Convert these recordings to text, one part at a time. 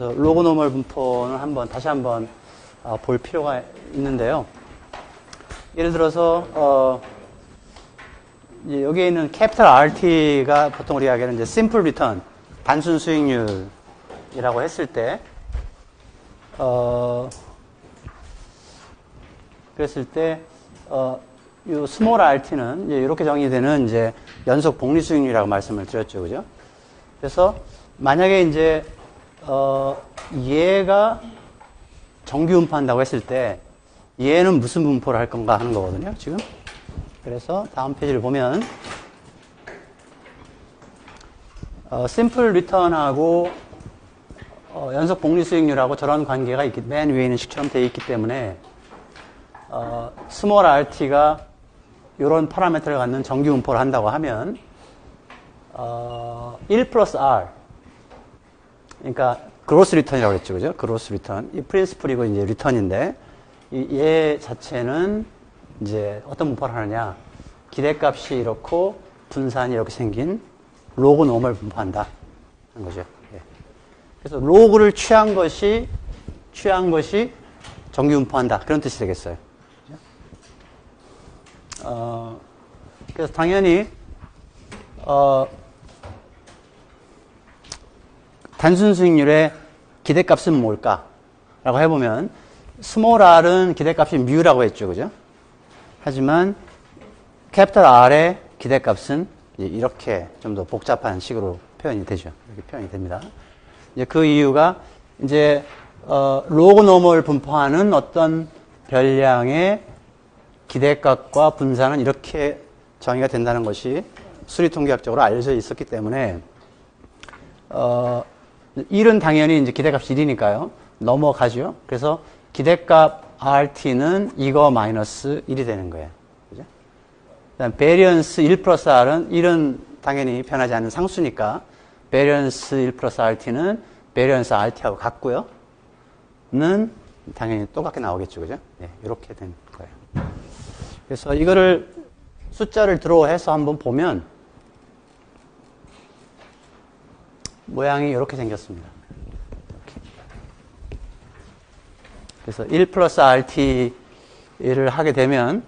그래서 로그 노멀 분포는 다시 한번 볼 필요가 있는데요. 예를 들어서 이제 여기에 있는 캐피탈 RT가 보통 우리가 하기에는 이제 심플 리턴, 단순 수익률이라고 했을 때, 그랬을 때, 요 스몰 RT는 이제 이렇게 정의되는 이제 연속 복리 수익률이라고 말씀을 드렸죠, 그죠? 그래서 만약에 이제 얘가 정규 분포한다고 했을 때 얘는 무슨 분포를 할 건가 하는 거거든요, 지금. 그래서 다음 페이지를 보면 심플 리턴하고 연속 복리 수익률하고 저런 관계가 맨 위에 있는 식처럼 되어 있기 때문에 스몰 RT가 이런 파라미터를 갖는 정규 분포를 한다고 하면 1 플러스 R, 그러니까 그로스 리턴이라고 했죠, 그죠? 그로스 리턴. 이 프린시플이고 이제 리턴인데 얘 자체는 이제 어떤 분포를 하느냐? 기대값이 이렇고 분산이 이렇게 생긴 로그 노멀 분포한다 하는 거죠. 예. 그래서 로그를 취한 것이 정규 분포한다, 그런 뜻이 되겠어요. 그래서 당연히 단순 수익률의 기대값은 뭘까라고 해보면 스몰 r은 기대값이 뮤라고 했죠, 그죠? 하지만 캐피탈 R의 기대값은 이렇게 좀 더 복잡한 식으로 표현이 되죠. 이렇게 표현이 됩니다. 이제 그 이유가 이제 로그 노멀 분포하는 어떤 별량의 기대값과 분산은 이렇게 정의가 된다는 것이 수리통계학적으로 알려져 있었기 때문에 1은 당연히 이제 기대값이 1이니까요. 넘어가죠. 그래서 기대값 RT는 이거 마이너스 1이 되는 거예요. 그죠? 그다음 베리언스 1 플러스 R은 1은 당연히 변하지 않는 상수니까 베리언스 1 플러스 RT는 베리언스 RT하고 같고요. 는 당연히 똑같게 나오겠죠. 그죠? 네, 이렇게 된 거예요. 그래서 이거를 숫자를 들어해서 한번 보면 모양이 이렇게 생겼습니다. 이렇게. 그래서 1 플러스 RT를 하게 되면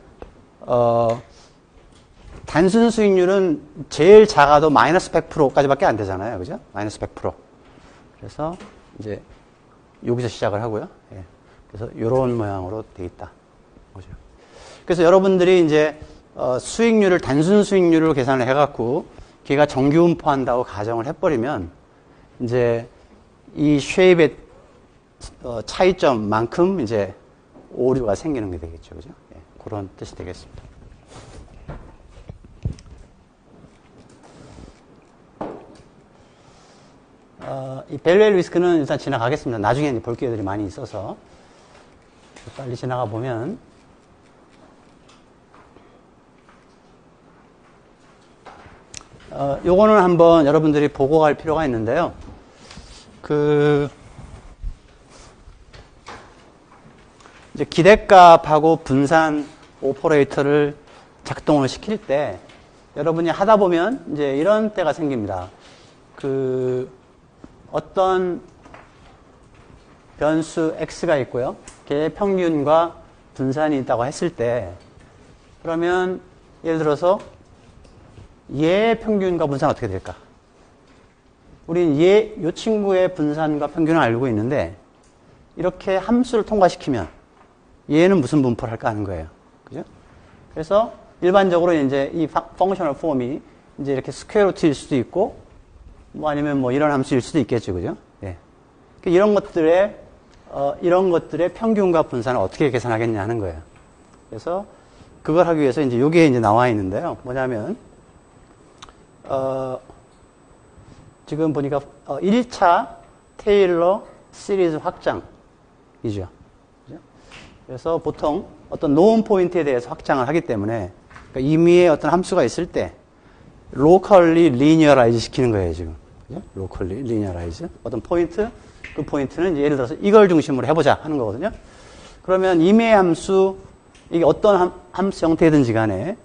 단순 수익률은 제일 작아도 마이너스 100%까지밖에 안 되잖아요. 그죠? 마이너스 100%. 그래서 이제 여기서 시작을 하고요. 예. 그래서 이런 모양으로 돼 있다. 그죠? 그래서 여러분들이 이제 수익률을 단순 수익률로 계산을 해갖고 걔가 정규 분포한다고 가정을 해버리면 이제 이 쉐입의 차이점만큼 이제 오류가 생기는 게 되겠죠, 그죠? 예, 그런 뜻이 되겠습니다. 이 밸류엘 리스크는 일단 지나가겠습니다. 나중에 이제 볼 기회들이 많이 있어서 빨리 지나가 보면. 요거는 한번 여러분들이 보고 갈 필요가 있는데요. 이제 기대값하고 분산 오퍼레이터를 작동을 시킬 때 여러분이 하다 보면 이제 이런 때가 생깁니다. 어떤 변수 x가 있고요. 걔의 평균과 분산이 있다고 했을 때 그러면 예를 들어서 얘의 평균과 분산은 어떻게 될까? 우린 이 친구의 분산과 평균을 알고 있는데 이렇게 함수를 통과시키면 얘는 무슨 분포를 할까 하는 거예요. 그죠? 그래서 일반적으로 이제 이 펑셔널 폼이 이제 이렇게 스퀘어 루트일 수도 있고 뭐 아니면 뭐 이런 함수일 수도 있겠죠. 그죠? 예. 이런 것들의 평균과 분산을 어떻게 계산하겠냐 하는 거예요. 그래서 그걸 하기 위해서 이제 여기에 이제 나와 있는데요. 뭐냐면 지금 보니까 1차 테일러 시리즈 확장이죠. 그죠? 그래서 보통 어떤 노운 포인트에 대해서 확장을 하기 때문에 그러니까 임의의 어떤 함수가 있을 때 로컬리 리니어라이즈 시키는 거예요, 지금. 그죠? 로컬리 리니어라이즈. 어떤 포인트, 그 포인트는 이제 예를 들어서 이걸 중심으로 해보자 하는 거거든요. 그러면 임의의 함수, 이게 어떤 함수 형태든지 간에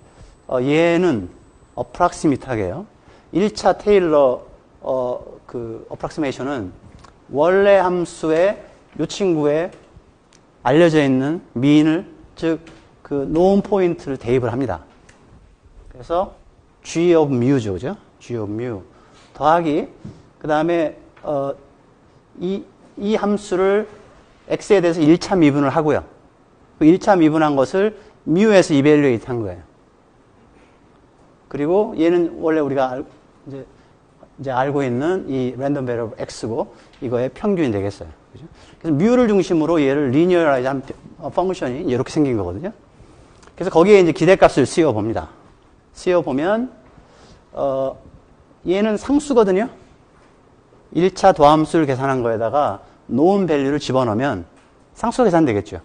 얘는 어프락시미트하게요. 1차 테일러 어프락시메이션은 원래 함수의 이 친구에 알려져 있는 mean을, 즉 그 known 포인트를 대입을 합니다. 그래서 g of mu죠, 그죠? g of mu 더하기 그 다음에 이 함수를 x에 대해서 1차 미분을 하고요. 그 1차 미분한 것을 mu에서 evaluate 한 거예요. 그리고 얘는 원래 우리가 이제 알고 있는 이 랜덤 베리어블 x고 이거의 평균이 되겠어요. 그죠? 그래서 mu를 중심으로 얘를 리니어라이즈 한 펑션이 이렇게 생긴 거거든요. 그래서 거기에 이제 기대값을 씌워 봅니다. 씌워 보면 얘는 상수거든요. 1차 도함수를 계산한 거에다가 known value를 집어넣으면 상수가 계산되겠죠.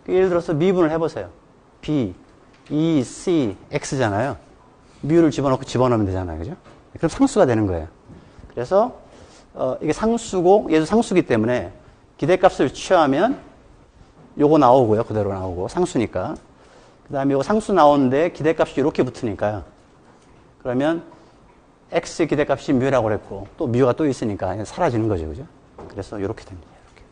예를 들어서 미분을 해보세요. b, e, c, x잖아요. mu를 집어넣고 집어넣으면 되잖아요. 그죠? 그럼 상수가 되는 거예요. 그래서 이게 상수고 얘도 상수기 때문에 기대값을 취하면 요거 나오고요. 그대로 나오고 상수니까. 그 다음에 요거 상수 나오는데 기대값이 이렇게 붙으니까요. 그러면 x의 기대값이 mu라고 그랬고 또 mu가 또 있으니까 사라지는 거죠. 그죠? 그래서 이렇게 됩니다. 이렇게.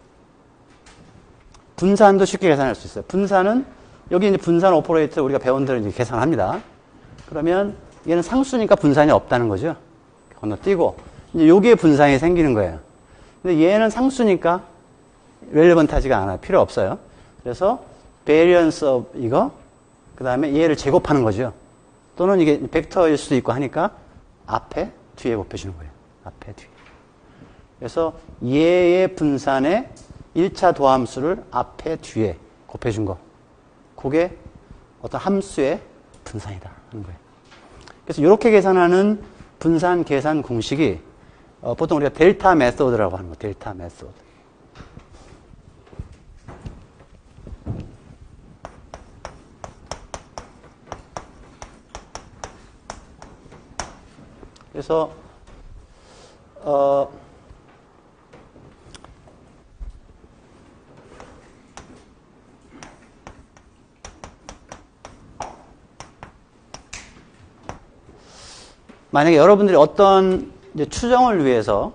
분산도 쉽게 계산할 수 있어요. 분산은 여기 이제 분산 오퍼레이터 우리가 배운 대로 이제 계산합니다. 그러면 얘는 상수니까 분산이 없다는 거죠. 건너뛰고 이제 여기에 분산이 생기는 거예요. 근데 얘는 상수니까 렐레번트하지가 않아요. 필요 없어요. 그래서 variance of 이거 그 다음에 얘를 제곱하는 거죠. 또는 이게 벡터일 수도 있고 하니까 앞에 뒤에 곱해주는 거예요. 앞에 뒤에. 그래서 얘의 분산의 1차 도함수를 앞에 뒤에 곱해준 거. 그게 어떤 함수의 분산이다 하는 거예요. 그래서 이렇게 계산하는 분산 계산 공식이 보통 우리가 델타 메소드라고 하는 거. 델타 메소드. 그래서 만약에 여러분들이 어떤 이제 추정을 위해서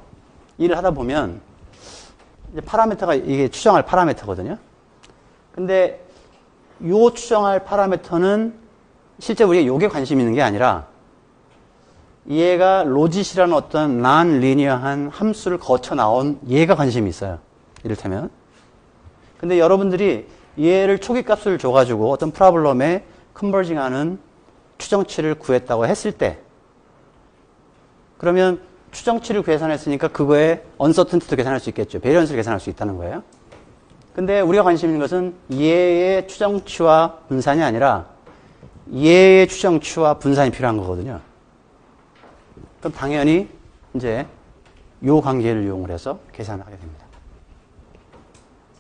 일을 하다 보면 이제 파라미터가 이게 추정할 파라미터거든요. 근데 요 추정할 파라미터는 실제 우리가 요게 관심 있는 게 아니라 얘가 로짓이라는 어떤 non-linear한 함수를 거쳐 나온 얘가 관심이 있어요. 이를테면. 근데 여러분들이 얘를 초기 값을 줘가지고 어떤 프로블럼에 컨버징하는 추정치를 구했다고 했을 때 그러면 추정치를 계산했으니까 그거에 uncertainty도 계산할 수 있겠죠. 베리언스를 계산할 수 있다는 거예요. 근데 우리가 관심 있는 것은 얘의 추정치와 분산이 아니라 얘의 추정치와 분산이 필요한 거거든요. 그럼 당연히 이제 요 관계를 이용을 해서 계산을 하게 됩니다.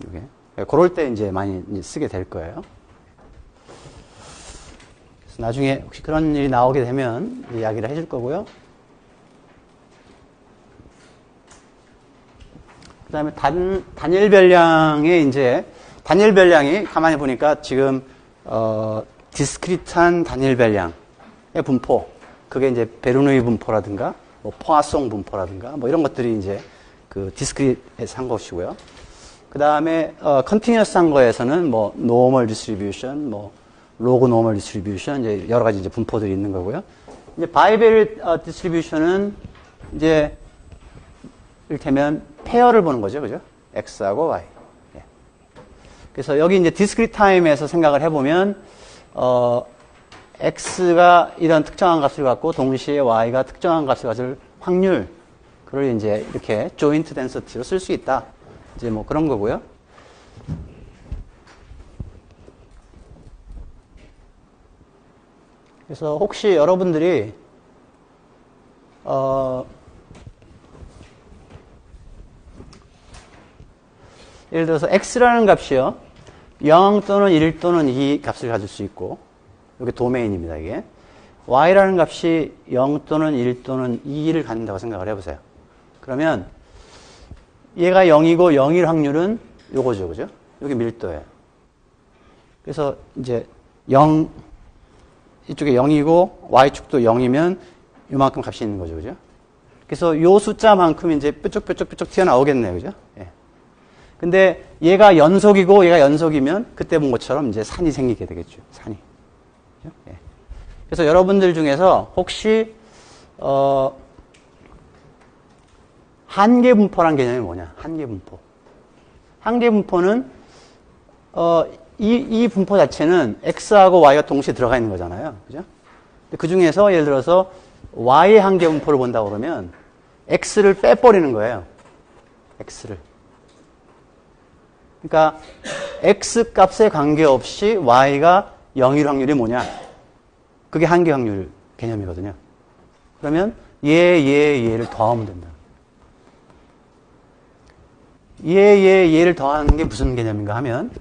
이게 그럴 때 이제 많이 쓰게 될 거예요. 그래서 나중에 혹시 그런 일이 나오게 되면 이야기를 해줄 거고요. 그 다음에 단일 별량의 이제 단일 별량이 가만히 보니까 지금 디스크리트한 단일 별량의 분포. 그게 이제 베르누이 분포라든가, 뭐 포아송 분포라든가, 뭐 이런 것들이 이제 그 디스크리트에서 한 것이고요. 그 다음에 컨티뉴어스 한 거에서는 뭐 노멀 디스트리뷰션, 뭐 로그 노멀 디스트리뷰션, 이제 여러 가지 이제 분포들이 있는 거고요. 이제 바이베리 디스트리뷰션은 이제 이를테면 페어를 보는 거죠, 그죠? X하고 Y. 예. 그래서 여기 이제 디스크리트 타임에서 생각을 해보면 X가 이런 특정한 값을 갖고 동시에 Y가 특정한 값을 가질 확률, 그걸 이제 이렇게 조인트 덴서티로 쓸 수 있다. 이제 뭐 그런 거고요. 그래서 혹시 여러분들이 예를 들어서 X라는 값이요. 0 또는 1 또는 2 값을 가질 수 있고 이게 도메인입니다, 이게. Y라는 값이 0 또는 1 또는 2를 갖는다고 생각을 해보세요. 그러면 얘가 0이고 0일 확률은 요거죠, 그죠? 여기 밀도예요. 그래서 이제 0, 이쪽에 0이고 Y축도 0이면 요만큼 값이 있는 거죠, 그죠? 그래서 요 숫자만큼 이제 뾰족뾰족뾰족 튀어나오겠네요. 그죠? 예. 근데 얘가 연속이고 얘가 연속이면 그때 본 것처럼 이제 산이 생기게 되겠죠. 산이. 그죠? 예. 그래서 여러분들 중에서 혹시, 한계분포란 개념이 뭐냐? 한계분포. 한계분포는, 이 분포 자체는 X하고 Y가 동시에 들어가 있는 거잖아요. 그죠? 그 중에서 예를 들어서 Y의 한계분포를 본다고 그러면 X를 빼버리는 거예요. X를. 그러니까 X 값에 관계없이 Y가 0일 확률이 뭐냐? 그게 한계 확률 개념이거든요. 그러면 얘를 더하면 된다. 얘를 더하는 게 무슨 개념인가 하면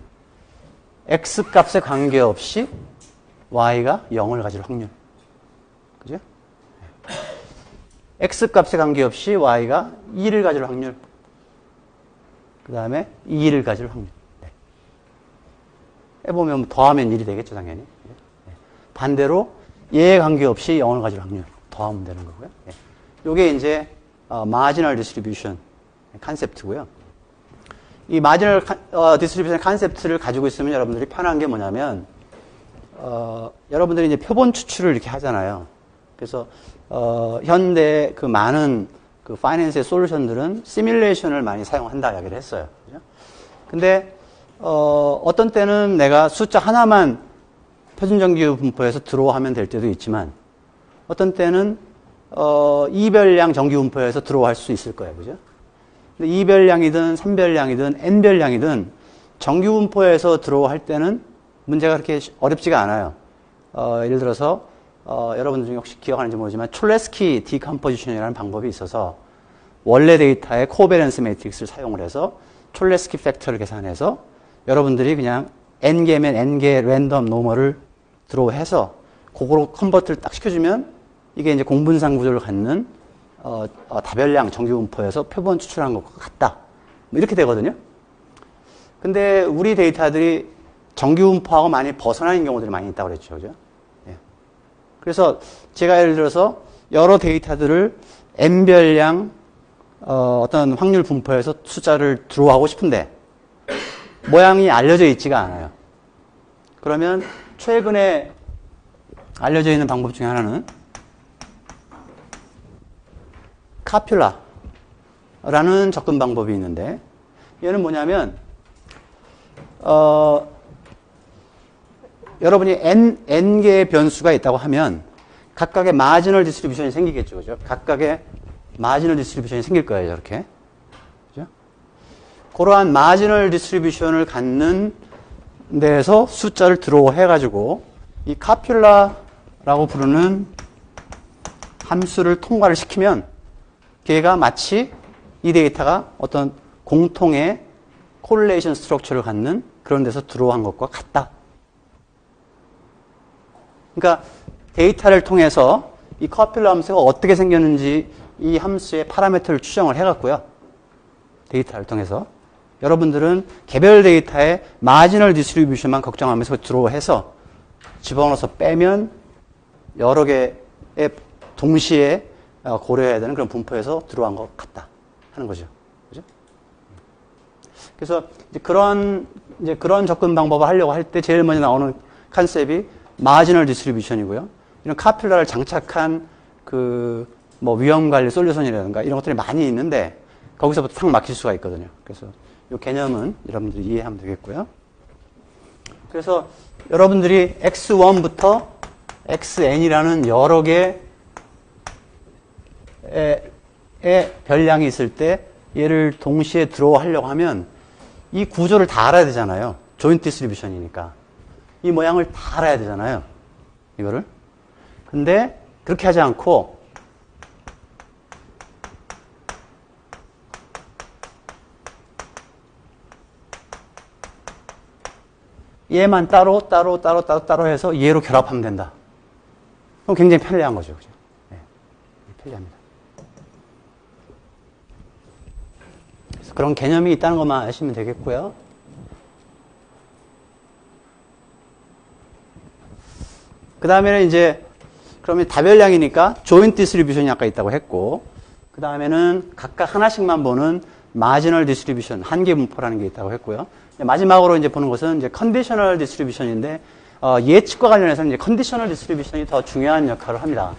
X 값에 관계없이 Y가 0을 가질 확률. 그죠? X 값에 관계없이 Y가 2를 가질 확률. 그 다음에 2를 가질 확률. 네. 해보면 더하면 1이 되겠죠, 당연히. 네. 반대로 얘에 관계없이 0을 가질 확률. 더하면 되는 거고요. 네. 요게 이제 marginal distribution 컨셉트고요. 이 marginal distribution 컨셉트를 가지고 있으면 여러분들이 편한 게 뭐냐면 여러분들이 이제 표본 추출을 이렇게 하잖아요. 그래서 현대 그 많은 그 파이낸스의 솔루션들은 시뮬레이션을 많이 사용한다 이야기를 했어요. 그죠? 근데 어떤 때는 내가 숫자 하나만 표준정규 분포에서 들어오하면 될 때도 있지만 어떤 때는 이별량 정규 분포에서 들어할 수 있을 거예요. 그죠? 근데 이별량이든 삼별량이든 n별량이든 정규 분포에서 들어할 때는 문제가 그렇게 어렵지가 않아요. 예를 들어서 여러분들 중에 혹시 기억하는지 모르지만 촐레스키 디컴포지션이라는 방법이 있어서 원래 데이터의 코베런스 매트릭스를 사용을 해서 촐레스키 팩터를 계산해서 여러분들이 그냥 n개면 n개 랜덤 노멀을 들어해서 그거로 컨버트를 딱 시켜주면 이게 이제 공분상 구조를 갖는 다별량 정규 분포에서 표본 추출한 것과 같다. 뭐 이렇게 되거든요. 근데 우리 데이터들이 정규 분포하고 많이 벗어나는 경우들이 많이 있다고 그랬죠. 그죠? 예. 그래서 제가 예를 들어서 여러 데이터들을 n별량 어떤 확률 분포에서 숫자를 들어하고 싶은데 모양이 알려져 있지가 않아요. 그러면 최근에 알려져 있는 방법 중에 하나는 카퓰라라는 접근 방법이 있는데 얘는 뭐냐면 여러분이 n개의 변수가 있다고 하면 각각의 마지널 디스트리뷰션이 생기겠죠. 그죠? 각각의 마지널 디스트리뷰션이 생길 거예요. 저렇게. 그죠? 그러한 마지널 디스트리뷰션을 갖는 데에서 숫자를 들어오 해가지고 이 카퓰라라고 부르는 함수를 통과를 시키면 걔가 마치 이 데이터가 어떤 공통의 콜레이션 스트럭처를 갖는 그런 데서 들어온 것과 같다. 그러니까 데이터를 통해서 이 카퓰라 함수가 어떻게 생겼는지 이 함수의 파라미터를 추정을 해갖고요. 데이터를 통해서 여러분들은 개별 데이터의 마지널 디스트리뷰션만 걱정하면서 들어해서 집어넣어서 빼면 여러 개의 동시에 고려해야 되는 그런 분포에서 들어간 것 같다 하는 거죠. 그죠? 그래서 그런 접근 방법을 하려고 할 때 제일 먼저 나오는 컨셉이 마지널 디스트리뷰션이고요. 이런 카퓰라를 장착한 뭐 위험 관리 솔루션이라든가 이런 것들이 많이 있는데 거기서부터 탁 막힐 수가 있거든요. 그래서 이 개념은 여러분들이 이해하면 되겠고요. 그래서 여러분들이 x1부터 xn이라는 여러 개의 별량이 있을 때 얘를 동시에 들어하려고 하면 이 구조를 다 알아야 되잖아요. 조인트 디스트리뷰션이니까. 이 모양을 다 알아야 되잖아요. 이거를. 근데 그렇게 하지 않고 얘만 따로 해서 얘로 결합하면 된다. 그럼 굉장히 편리한 거죠. 그죠? 네. 편리합니다. 그래서 그런 개념이 있다는 것만 아시면 되겠고요. 그 다음에는 이제 그러면 다별량이니까 조인트 디스트리뷰션이 아까 있다고 했고 그 다음에는 각각 하나씩만 보는 마지널 디스트리뷰션, 한계 분포라는 게 있다고 했고요. 마지막으로 이제 보는 것은 이제 컨디셔널 디스트리뷰션인데, 예측과 관련해서는 이제 컨디셔널 디스트리뷰션이 더 중요한 역할을 합니다.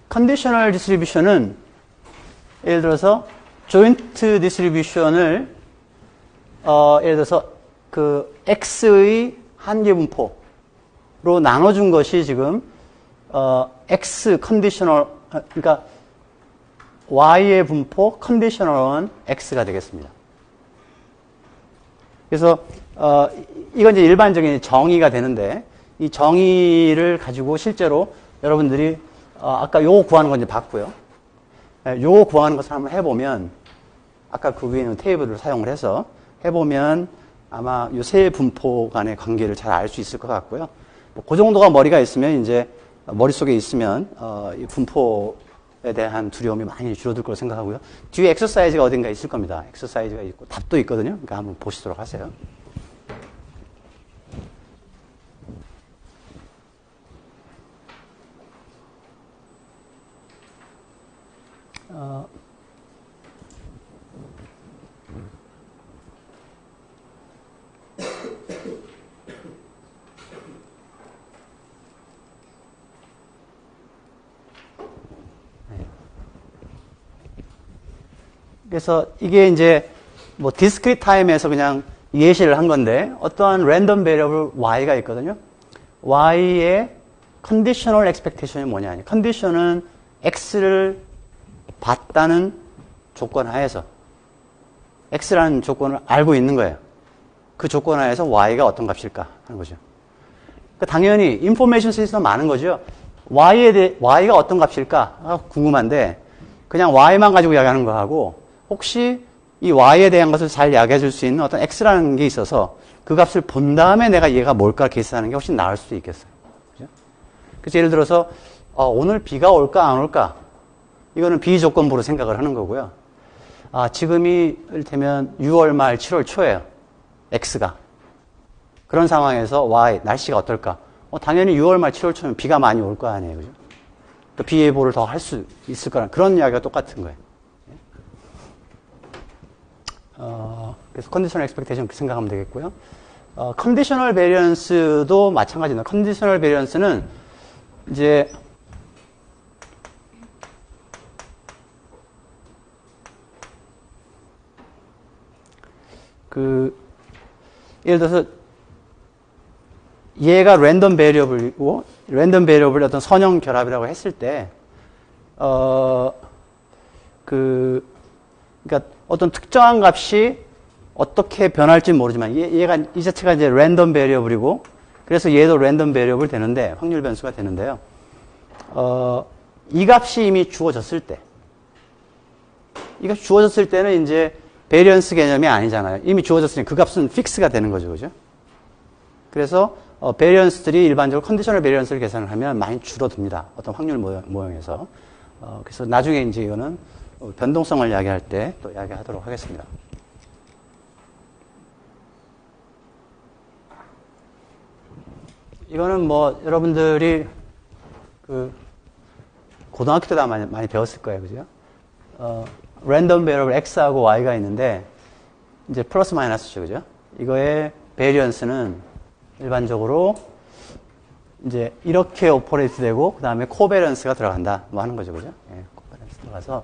컨디셔널 디스트리뷰션은 예를 들어서 조인트 디스트리뷰션을 예를 들어서 그 X의 한계 분포로 나눠준 것이 지금 X 컨디셔널, 그러니까 Y의 분포 컨디셔널은 X가 되겠습니다. 그래서 이건 이제 일반적인 정의가 되는데, 이 정의를 가지고 실제로 여러분들이 아까 요거 구하는 건 이제 봤고요. 요거 구하는 것을 한번 해보면, 아까 그 위에 있는 테이블을 사용을 해서 해보면 아마 요 세 분포 간의 관계를 잘 알 수 있을 것 같고요. 그 정도가 머리가 있으면 이제 머릿속에 있으면 이 분포에 대한 두려움이 많이 줄어들 거라고 생각하고요. 뒤에 엑서사이즈가 어딘가 있을 겁니다. 엑서사이즈가 있고 답도 있거든요. 그러니까 한번 보시도록 하세요. 그래서 이게 이제 뭐 디스크리트 타임에서 그냥 예시를 한 건데, 어떠한 랜덤 베리어블 y가 있거든요. y의 컨디셔널 expectation이 뭐냐. 컨디션은 x를 봤다는 조건 하에서 x라는 조건을 알고 있는 거예요. 그 조건 하에서 y가 어떤 값일까 하는 거죠. 그러니까 당연히 인포메이션 시스템 많은 거죠. y가 어떤 값일까 궁금한데, 그냥 y만 가지고 이야기하는 거하고, 혹시 이 y에 대한 것을 잘 이야기해 줄 수 있는 어떤 x라는 게 있어서 그 값을 본 다음에 내가 얘가 뭘까 계산하는 게 훨씬 나을 수도 있겠어요. 그죠? 그래서 예를 들어서 오늘 비가 올까 안 올까, 이거는 비조건부로 생각을 하는 거고요. 지금이 이를테면 6월 말 7월 초예요. x가. 그런 상황에서 y, 날씨가 어떨까? 당연히 6월 말 7월 초면 비가 많이 올 거 아니에요. 그죠? 또 비 예보를 더 할 수 있을 거라는 그런 이야기가 똑같은 거예요. 그래서 컨디셔널 엑스펙테이션 그렇게 생각하면 되겠고요. 컨디셔널 베리언스도 마찬가지입니다. 컨디셔널 베리언스는 이제 예를 들어서 얘가 랜덤 베리어블이고, 랜덤 베리어블의 어떤 선형 결합이라고 했을 때, 그러니까 어떤 특정한 값이 어떻게 변할지 모르지만 얘가 이 자체가 이제 랜덤 베리어블이고, 그래서 얘도 랜덤 베리어블 되는데, 확률 변수가 되는데요. 이 값이 이미 주어졌을 때, 이 값이 주어졌을 때는 이제 베리언스 개념이 아니잖아요. 이미 주어졌으니 그 값은 픽스가 되는 거죠, 그죠? 그래서 베리언스들이 일반적으로 컨디셔널 베리언스를 계산을 하면 많이 줄어듭니다. 어떤 확률 모형에서. 그래서 나중에 이제 이거는 변동성을 이야기할 때 또 이야기하도록 하겠습니다. 이거는 뭐 여러분들이 고등학교 때 다 많이 배웠을 거예요, 그죠? 랜덤 베리어블 x하고 y가 있는데 이제 플러스 마이너스죠, 그죠? 이거의 베리언스는 일반적으로 이제 이렇게 오퍼레이트 되고 그 다음에 코베런스가 들어간다 뭐 하는 거죠, 그죠? 예, 코베런스 들어가서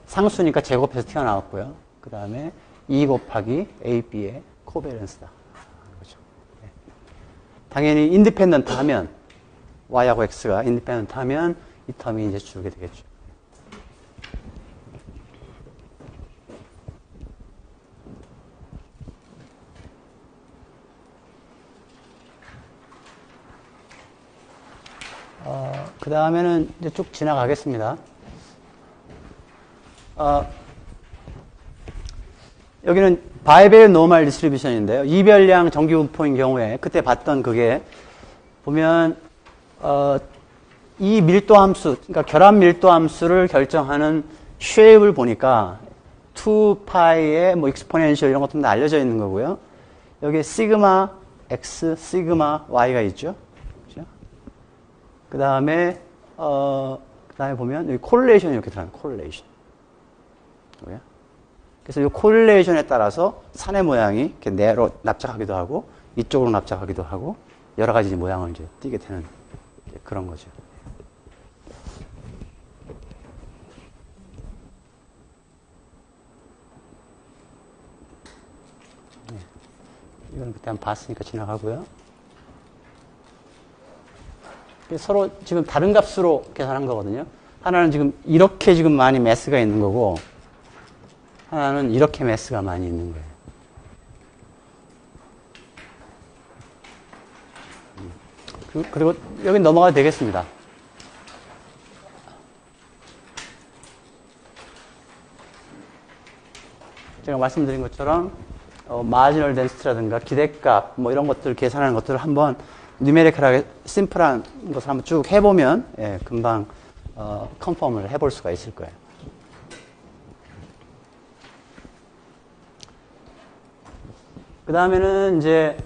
상수니까 제곱해서 튀어나왔고요. 그 다음에 2 곱하기 a, b의 코베런스다 하는 거죠. 예. 당연히 인디펜던트 하면 y하고 x가 인디펜던트 하면 이 텀이 이제 줄게 되겠죠. 그 다음에는 이제 쭉 지나가겠습니다. 여기는 바이베일 노멀 디스트리뷰션인데요. 이별량 정기분포인 경우에 그때 봤던 그게 보면 이 밀도 함수, 그러니까 결합 밀도 함수를 결정하는 쉐입을 보니까 2파이의 뭐 익스포넨셜 이런 것도 다 알려져 있는 거고요. 여기 시그마 x, 시그마 y가 있죠. 그 다음에 그 다음에 보면 여기 콜레이션이 이렇게 들어가요. 콜레이션. 그래서 이 콜레이션에 따라서 산의 모양이 이렇게 내로 납작하기도 하고 이쪽으로 납작하기도 하고 여러 가지 모양을 이제 띠게 되는 그런 거죠. 네. 이건 그때 한번 봤으니까 지나가고요. 서로 지금 다른 값으로 계산한 거거든요. 하나는 지금 이렇게 지금 많이 매스가 있는 거고, 하나는 이렇게 매스가 많이 있는 거예요. 그리고 여기 넘어가도 되겠습니다. 제가 말씀드린 것처럼 마지널 덴시티라든가 기대값 뭐 이런 것들 계산하는 것들을 한번 뉴메리컬하게 심플한 것을 한번 쭉 해보면 예, 금방 컨펌을 해볼 수가 있을 거예요. 그 다음에는 이제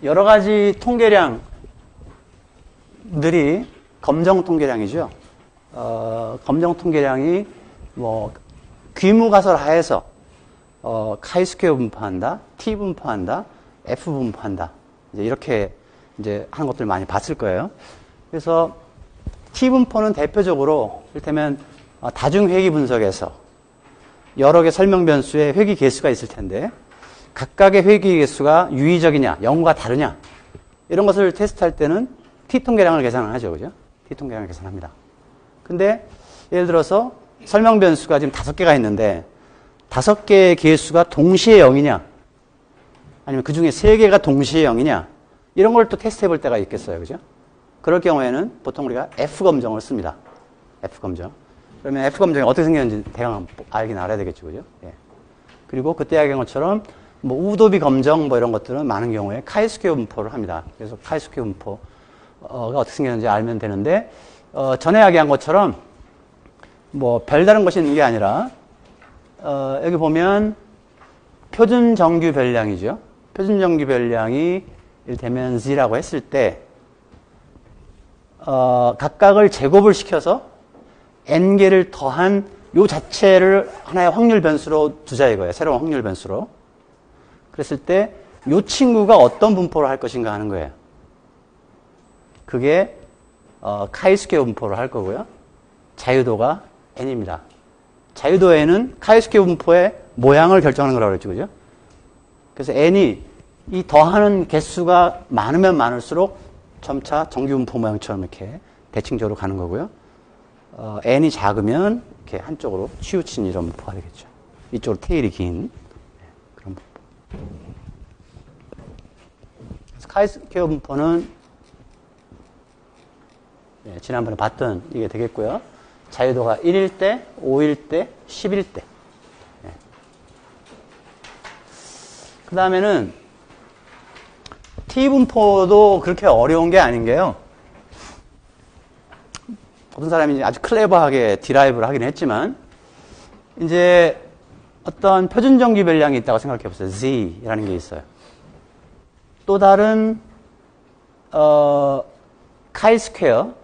여러 가지 통계량들이 검정 통계량이죠. 검정 통계량이 뭐 귀무가설 하에서 카이스퀘어 분포한다, T 분포한다, F 분포한다. 이제 이렇게 이제 하는 것들 많이 봤을 거예요. 그래서 T 분포는 대표적으로 이를테면 다중회귀 분석에서 여러 개 설명 변수의 회귀 개수가 있을 텐데 각각의 회귀 개수가 유의적이냐, 0과 다르냐 이런 것을 테스트할 때는 T 통계량을 계산을 하죠, 그죠? T 통계량을 계산합니다. 근데 예를 들어서 설명 변수가 지금 5개가 있는데 5개의 개수가 동시에 0이냐 아니면 그 중에 3개가 동시에 0이냐 이런 걸 또 테스트 해볼 때가 있겠어요, 그죠? 그럴 경우에는 보통 우리가 F검정을 씁니다. F검정. 그러면 F검정이 어떻게 생겼는지 대강 알긴 알아야 되겠죠, 그죠? 예. 그리고 그때 이야기한 것처럼 뭐 우도비 검정 뭐 이런 것들은 많은 경우에 카이스퀘어 분포를 합니다. 그래서 카이스퀘어 분포가 어떻게 생겼는지 알면 되는데 전에 이야기한 것처럼 뭐 별다른 것이 있는 게 아니라 여기 보면 표준 정규 별량이죠. 표준 정규 별량이 이를테면 Z라고 했을 때 각각을 제곱을 시켜서 N개를 더한 요 자체를 하나의 확률 변수로 두자 이거예요. 새로운 확률 변수로. 그랬을 때 요 친구가 어떤 분포를 할 것인가 하는 거예요. 그게 카이스퀘어 분포를 할 거고요. 자유도가 N입니다. 자유도 N은 카이스퀘어 분포의 모양을 결정하는 거라고 그랬죠, 그죠? 그래서 N이 이 더하는 개수가 많으면 많을수록 점차 정규 분포 모양처럼 이렇게 대칭적으로 가는 거고요. N이 작으면 이렇게 한쪽으로 치우친 이런 분포가 되겠죠. 이쪽으로 테일이 긴 그런 분포. 그래서 카이스퀘어 분포는 지난번에 봤던 이게 되겠고요. 자유도가 1일 때, 5일 때, 10일 때. 그 다음에는 T분포도 그렇게 어려운 게 아닌 게요. 어떤 사람이 아주 클레버하게 디라이브를 하긴 했지만 이제 어떤 표준정규 별량이 있다고 생각해 보세요. Z라는 게 있어요. 또 다른 카이스퀘어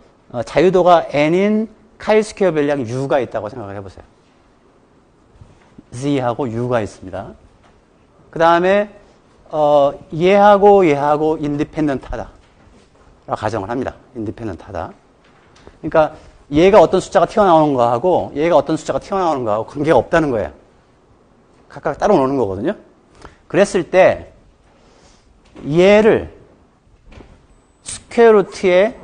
자유도가 N인 카이스퀘어 별량 U가 있다고 생각을 해보세요. Z하고 U가 있습니다. 그 다음에 얘하고 인디펜던트하다 라고 가정을 합니다. 인디펜던트하다. 그러니까 얘가 어떤 숫자가 튀어나오는 거하고 얘가 어떤 숫자가 튀어나오는 거하고 관계가 없다는 거예요. 각각 따로 노는 거거든요. 그랬을 때 얘를 스퀘어 루트의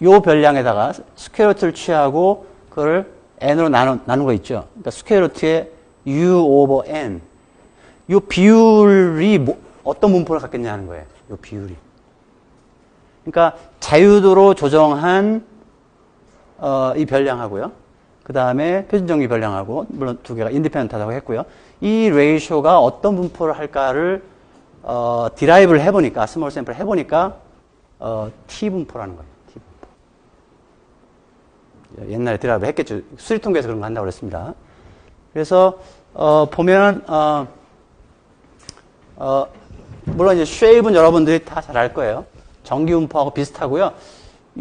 요 별량에다가 스퀘어 루트를 취하고 그걸 n으로 나눈 거 있죠. 그러니까 스퀘어 루트의 u 오버 n 요 비율이 어떤 분포를 갖겠냐 하는 거예요. 요 비율이. 그러니까 자유도로 조정한 이 별량하고요. 그 다음에 표준정규 별량하고 물론 두 개가 인디펜던트하다고 했고요. 이 레이쇼가 어떤 분포를 할까를 디라이브를 해보니까 스몰 샘플 해보니까 T 분포라는 거예요. T 분포. 옛날에 디라이브 했겠죠. 수리통계에서 그런 거 한다고 그랬습니다. 그래서 보면 물론 이제 쉐입은 여러분들이 다 잘 알 거예요. 정규 분포하고 비슷하고요.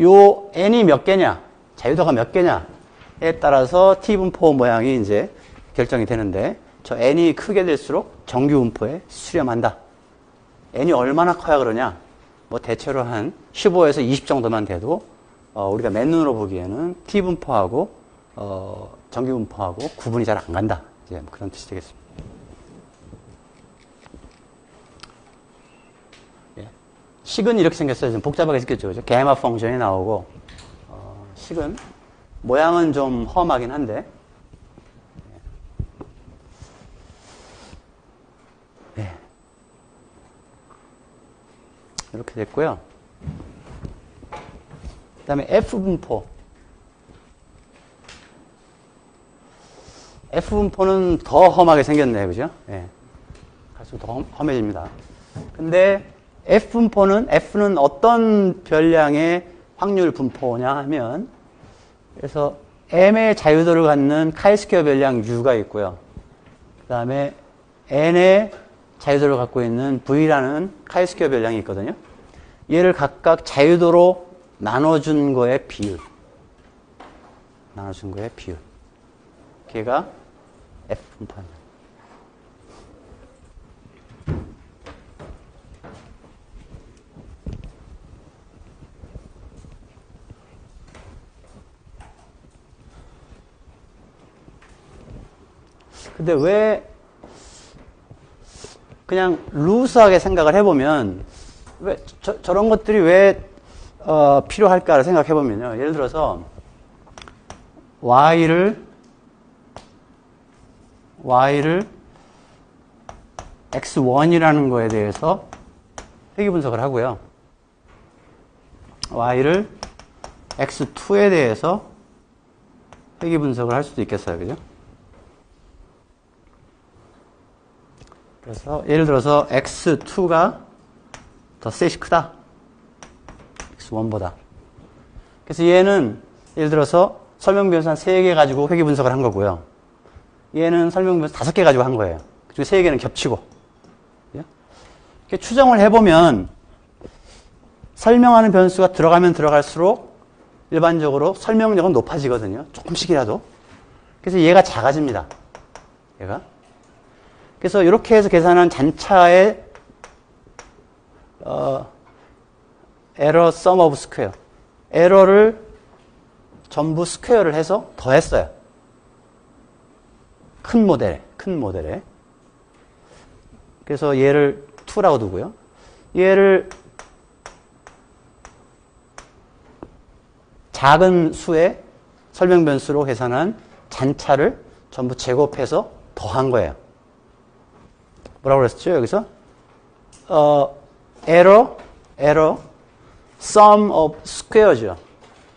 요 n이 몇 개냐, 자유도가 몇 개냐에 따라서 t분포 모양이 이제 결정이 되는데, 저 n이 크게 될수록 정규 분포에 수렴한다. n이 얼마나 커야 그러냐? 뭐 대체로 한 15에서 20 정도만 돼도 우리가 맨눈으로 보기에는 t분포하고 정규 분포하고 구분이 잘 안 간다. 이제 뭐 그런 뜻이 되겠습니다. 예. 식은 이렇게 생겼어요. 좀 복잡하게 생겼죠. 그죠? 가마 펑션이 나오고, 식은 모양은 좀 험하긴 한데, 예. 이렇게 됐고요. 그 다음에 F분포. F분포는 더 험하게 생겼네요. 그죠? 예. 갈수록 더 험해집니다. 근데 F는 어떤 별량의 확률 분포냐 하면, 그래서 M의 자유도를 갖는 카이스퀘어 별량 U가 있고요. 그 다음에 N의 자유도를 갖고 있는 V라는 카이스퀘어 별량이 있거든요. 얘를 각각 자유도로 나눠준 거의 비율. 나눠준 거의 비율. 걔가 F분포입니다. 근데 왜 그냥 루스하게 생각을 해보면 왜 저런 것들이 왜 필요할까를 생각해보면요. 예를 들어서 y를 x1이라는 거에 대해서 회귀 분석을 하고요. y를 x2에 대해서 회귀 분석을 할 수도 있겠어요. 그죠? 그래서 예를 들어서 x2가 더 셋이 크다. x1보다. 그래서 얘는 예를 들어서 설명변수 한 3개 가지고 회귀 분석을 한 거고요. 얘는 설명변수 5개 가지고 한 거예요. 그중에 3개는 겹치고. 이렇게 추정을 해보면 설명하는 변수가 들어가면 들어갈수록 일반적으로 설명력은 높아지거든요. 조금씩이라도. 그래서 얘가 작아집니다. 얘가. 그래서 이렇게 해서 계산한 잔차의 에러 sum of square. 에러를 전부 스퀘어를 해서 더했어요. 큰 모델에. 그래서 얘를 2라고 두고요. 얘를 작은 수의 설명 변수로 계산한 잔차를 전부 제곱해서 더한 거예요. 뭐라고 그랬었죠? 여기서 error sum of square죠.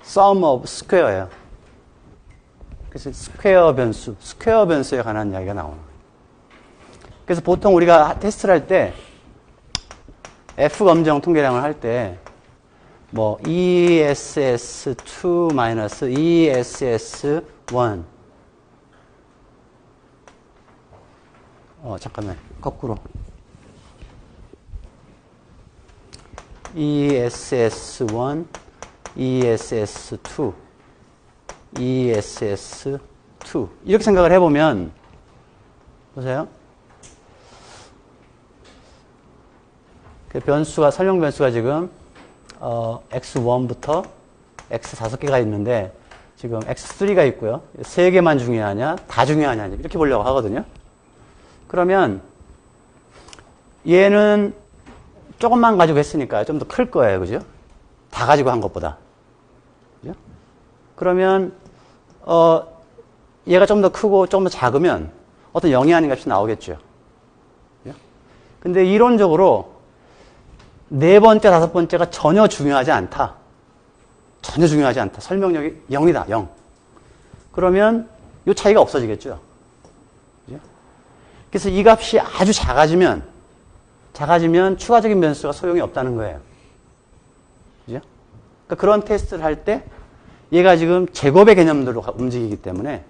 sum of square예요. 그래서 스퀘어 변수에 관한 이야기가 나오는 거예요. 그래서 보통 우리가 테스트를 할 때 F 검정 통계량을 할 때 뭐 ESS2 마이너스 ESS1 잠깐만 거꾸로 ESS1 ESS2 ESS2 이렇게 생각을 해보면 보세요. 그 변수가 설명 변수가 지금 x1부터 x 5개가 있는데 지금 x3가 있고요. 3개만 중요하냐 다 중요하냐 이렇게 보려고 하거든요. 그러면 얘는 조금만 가지고 했으니까 좀 더 클 거예요. 그죠? 다 가지고 한 것보다. 그죠? 그러면 얘가 좀 더 크고 좀 더 작으면 어떤 영위하는 값이 나오겠죠. 그죠? 근데 이론적으로 4번째, 5번째가 전혀 중요하지 않다. 전혀 중요하지 않다. 설명력이 0이다. 0. 그러면 이 차이가 없어지겠죠. 그죠? 그래서 이 값이 아주 작아지면 추가적인 변수가 소용이 없다는 거예요. 그죠? 그러니까 그런 테스트를 할 때 얘가 지금 제곱의 개념들로 움직이기 때문에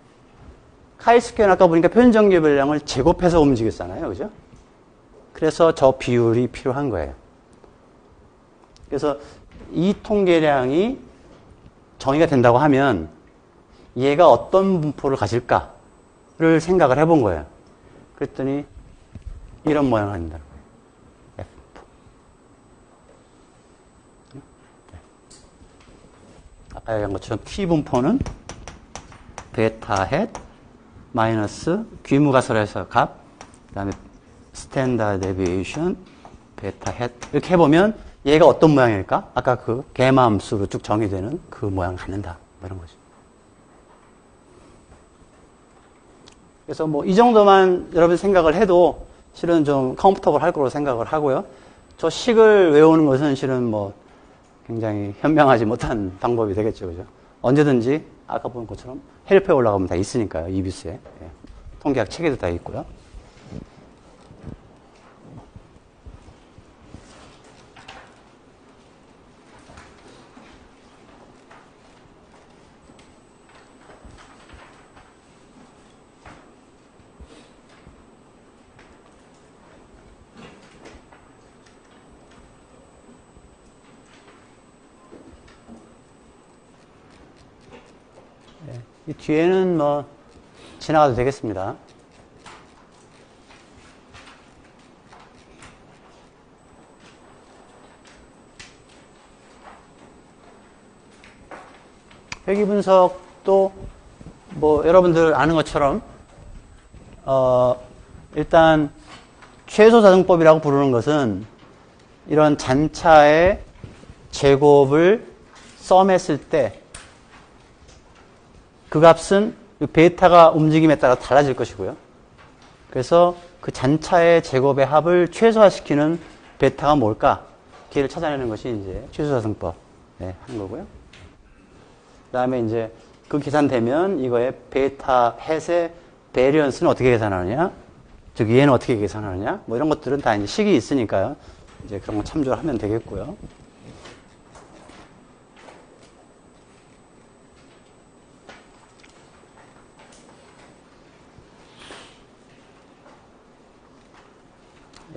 카이스퀘어는 아까 보니까 표준정규 별량을 제곱해서 움직였잖아요. 그죠? 그래서 저 비율이 필요한 거예요. 그래서 이 통계량이 정의가 된다고 하면 얘가 어떤 분포를 가질까를 생각을 해본 거예요. 그랬더니 이런 모양을 한다는 거예요. 아까 얘기한 것처럼 T 분포는 베타 헷 마이너스 귀무가설에서 값, 그 다음에 스탠다드 데비에이션 베타 헷 이렇게 해보면 얘가 어떤 모양일까? 아까 그 개마 함수로 쭉 정의되는 그 모양을 갖는다. 뭐 이런 거죠. 그래서 뭐 이 정도만 여러분 생각을 해도 실은 좀 컴포터블 할 거로 생각을 하고요. 저 식을 외우는 것은 실은 뭐 굉장히 현명하지 못한 방법이 되겠죠. 그죠? 언제든지 아까 본 것처럼 헬프에 올라가면 다 있으니까요. 이비스에. 예. 통계학 책에도 다 있고요. 이 뒤에는 뭐 지나가도 되겠습니다. 회귀 분석도 뭐 여러분들 아는 것처럼 일단 최소자등법이라고 부르는 것은 이런 잔차의 제곱을 썸했을 때 그 값은 베타가 움직임에 따라 달라질 것이고요. 그래서 그 잔차의 제곱의 합을 최소화시키는 베타가 뭘까? 걔를 찾아내는 것이 이제 최소자등법 하는 거고요. 그 다음에 이제 그 계산되면 이거의 베타 헷의 베리언스는 어떻게 계산하느냐? 즉 얘는 어떻게 계산하느냐? 뭐 이런 것들은 다 이제 식이 있으니까요. 이제 그런 거 참조를 하면 되겠고요.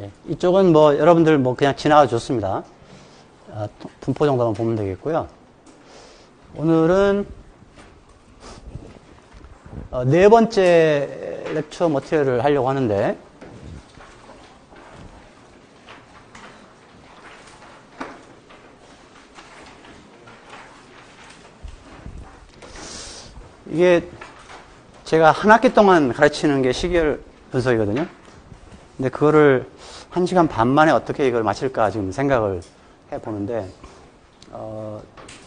예, 이쪽은 뭐 여러분들 뭐 그냥 지나가 줬습니다. 분포 정도만 보면 되겠고요. 오늘은 네 번째 렉처 머티리얼을 하려고 하는데 이게 제가 한 학기 동안 가르치는 게 시계열 분석이거든요. 근데 그거를 1시간 반 만에 어떻게 이걸 마칠까 지금 생각을 해보는데,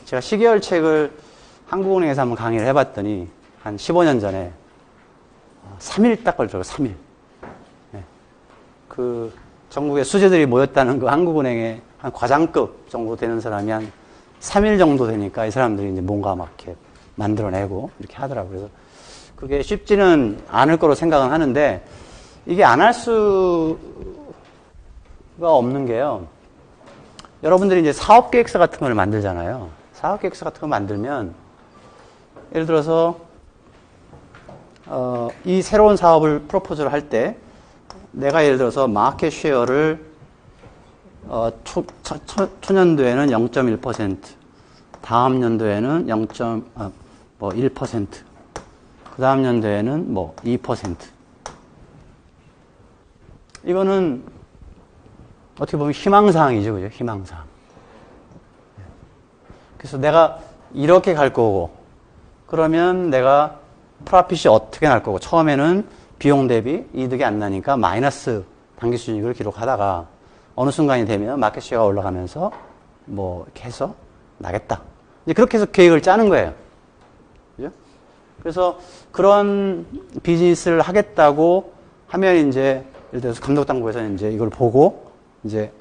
제가 시계열 책을 한국은행에서 한번 강의를 해봤더니, 한 15년 전에, 3일 딱 걸리더라고요, 3일. 네. 그, 전국에 수재들이 모였다는 그 한국은행의 한 과장급 정도 되는 사람이 한 3일 정도 되니까 이 사람들이 이제 뭔가 막 이렇게 만들어내고 이렇게 하더라고요. 그래서 그게 쉽지는 않을 거로 생각은 하는데, 이게 안 할 수가 없는 게요. 여러분들이 이제 사업계획서 같은 걸 만들잖아요. 사업계획서 같은 걸 만들면, 예를 들어서, 이 새로운 사업을 프로포즈를 할 때, 내가 예를 들어서 마켓 쉐어를, 초년도에는 0.1%, 다음 연도에는 1%, 그 다음 연도에는 뭐 2%. 이거는 어떻게 보면 희망사항이죠. 그죠? 희망사항. 그래서 내가 이렇게 갈 거고, 그러면 내가 프라핏이 어떻게 날 거고, 처음에는 비용 대비 이득이 안 나니까 마이너스 당기순이익을 기록하다가 어느 순간이 되면 마켓시어가 올라가면서 뭐 이렇게 해서 나겠다. 이제 그렇게 해서 계획을 짜는 거예요. 그죠? 그래서 그런 비즈니스를 하겠다고 하면 이제 예를 들어서 감독당국에서 이제 이걸 보고 이제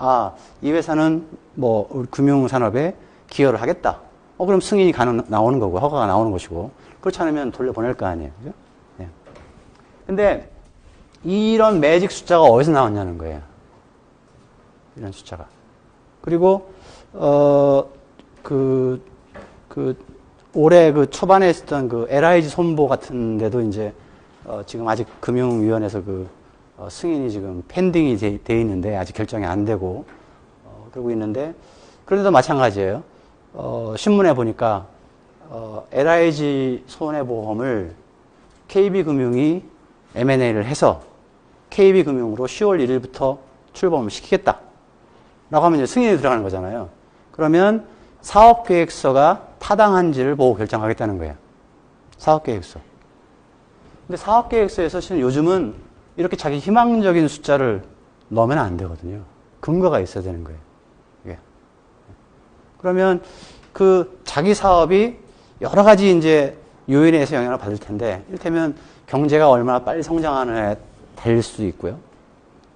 이 회사는 뭐 우리 금융산업에 기여를 하겠다. 그럼 승인이 나오는 거고 허가가 나오는 것이고, 그렇지 않으면 돌려보낼 거 아니에요. 그죠? 네. 근데 이런 매직 숫자가 어디서 나왔냐는 거예요. 이런 숫자가. 그리고 올해 그 초반에 했던 그 LIG 손보 같은 데도 이제 지금 아직 금융위원회에서 승인이 지금 펜딩이 돼 있는데 아직 결정이 안 되고 그러고 있는데, 그런데도 마찬가지예요. 신문에 보니까 LIG 손해보험을 KB금융이 M&A를 해서 KB금융으로 10월 1일부터 출범을 시키겠다. 라고 하면 이제 승인이 들어가는 거잖아요. 그러면 사업계획서가 타당한지를 보고 결정하겠다는 거예요. 사업계획서. 근데 사업계획서에서 실은 요즘은 이렇게 자기 희망적인 숫자를 넣으면 안 되거든요. 근거가 있어야 되는 거예요. 이게. 그러면 그 자기 사업이 여러 가지 이제 요인에 의해서 영향을 받을 텐데, 이를테면 경제가 얼마나 빨리 성장하느냐에 달릴 수도 있고요.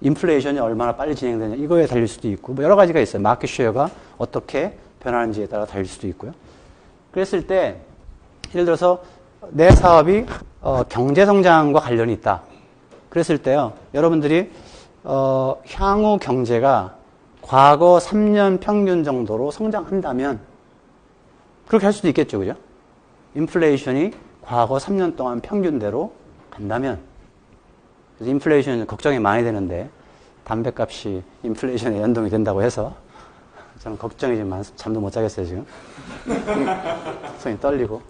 인플레이션이 얼마나 빨리 진행되냐 이거에 달릴 수도 있고, 뭐 여러 가지가 있어요. 마켓 쉐어가 어떻게 변하는지에 따라 달릴 수도 있고요. 그랬을 때 예를 들어서 내 사업이 경제 성장과 관련이 있다. 그랬을 때요, 여러분들이 향후 경제가 과거 3년 평균 정도로 성장한다면 그렇게 할 수도 있겠죠, 그죠? 인플레이션이 과거 3년 동안 평균대로 간다면, 그래서 인플레이션 걱정이 많이 되는데 담배값이 인플레이션에 연동이 된다고 해서 저는 걱정이 좀 많아서 잠도 못 자겠어요, 지금. 손이 떨리고.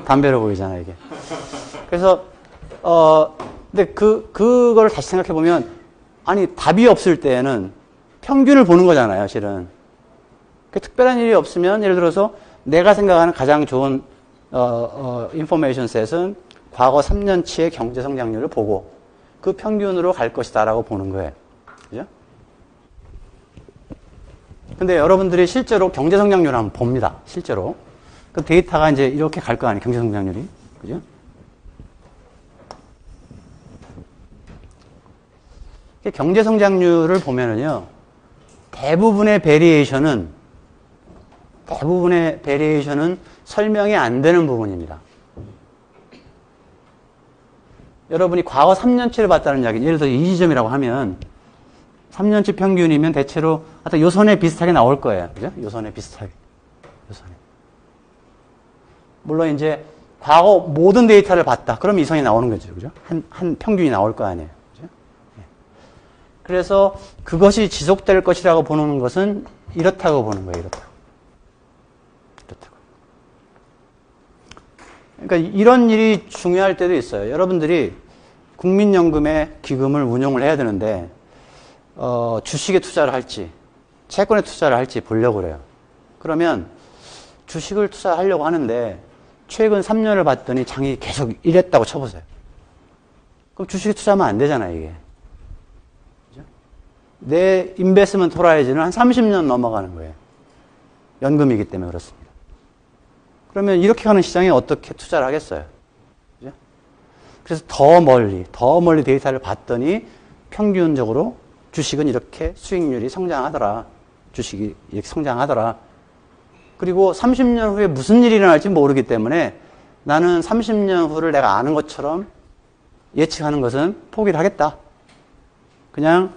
담배로 보이잖아요, 이게. 그래서, 근데 그걸 다시 생각해보면, 아니, 답이 없을 때에는 평균을 보는 거잖아요, 실은. 특별한 일이 없으면, 예를 들어서 내가 생각하는 가장 좋은, 인포메이션 셋은 과거 3년치의 경제 성장률을 보고 그 평균으로 갈 것이다 라고 보는 거예요. 그죠? 근데 여러분들이 실제로 경제 성장률을 한번 봅니다. 실제로. 그 데이터가 이제 이렇게 갈 거 아니에요. 경제 성장률이. 그죠? 경제 성장률을 보면은요, 대부분의 베리에이션은 설명이 안 되는 부분입니다. 여러분이 과거 3년치를 봤다는 이야기, 예를 들어 이 지점이라고 하면 3년치 평균이면 대체로 하여튼 요선에 비슷하게 나올 거예요. 그죠? 요선에 비슷하게. 요선에. 물론 이제 과거 모든 데이터를 봤다. 그럼 이 선이 나오는 거죠. 그죠? 한 평균이 나올 거 아니에요. 그죠? 네. 그래서 그것이 지속될 것이라고 보는 것은 이렇다고 보는 거예요. 이렇다고. 그러니까 이런 일이 중요할 때도 있어요. 여러분들이 국민연금의 기금을 운용을 해야 되는데 주식에 투자를 할지 채권에 투자를 할지 보려고 그래요. 그러면 주식을 투자하려고 하는데 최근 3년을 봤더니 장이 계속 이랬다고 쳐보세요. 그럼 주식에 투자하면 안 되잖아요, 이게. 그죠? 내 인베스먼트 호라이즌은 한 30년 넘어가는 거예요. 연금이기 때문에 그렇습니다. 그러면 이렇게 가는 시장에 어떻게 투자를 하겠어요? 그죠? 그래서 더 멀리 데이터를 봤더니 평균적으로 주식은 이렇게 수익률이 성장하더라. 주식이 이렇게 성장하더라. 그리고 30년 후에 무슨 일이 일어날지 모르기 때문에 나는 30년 후를 내가 아는 것처럼 예측하는 것은 포기를 하겠다. 그냥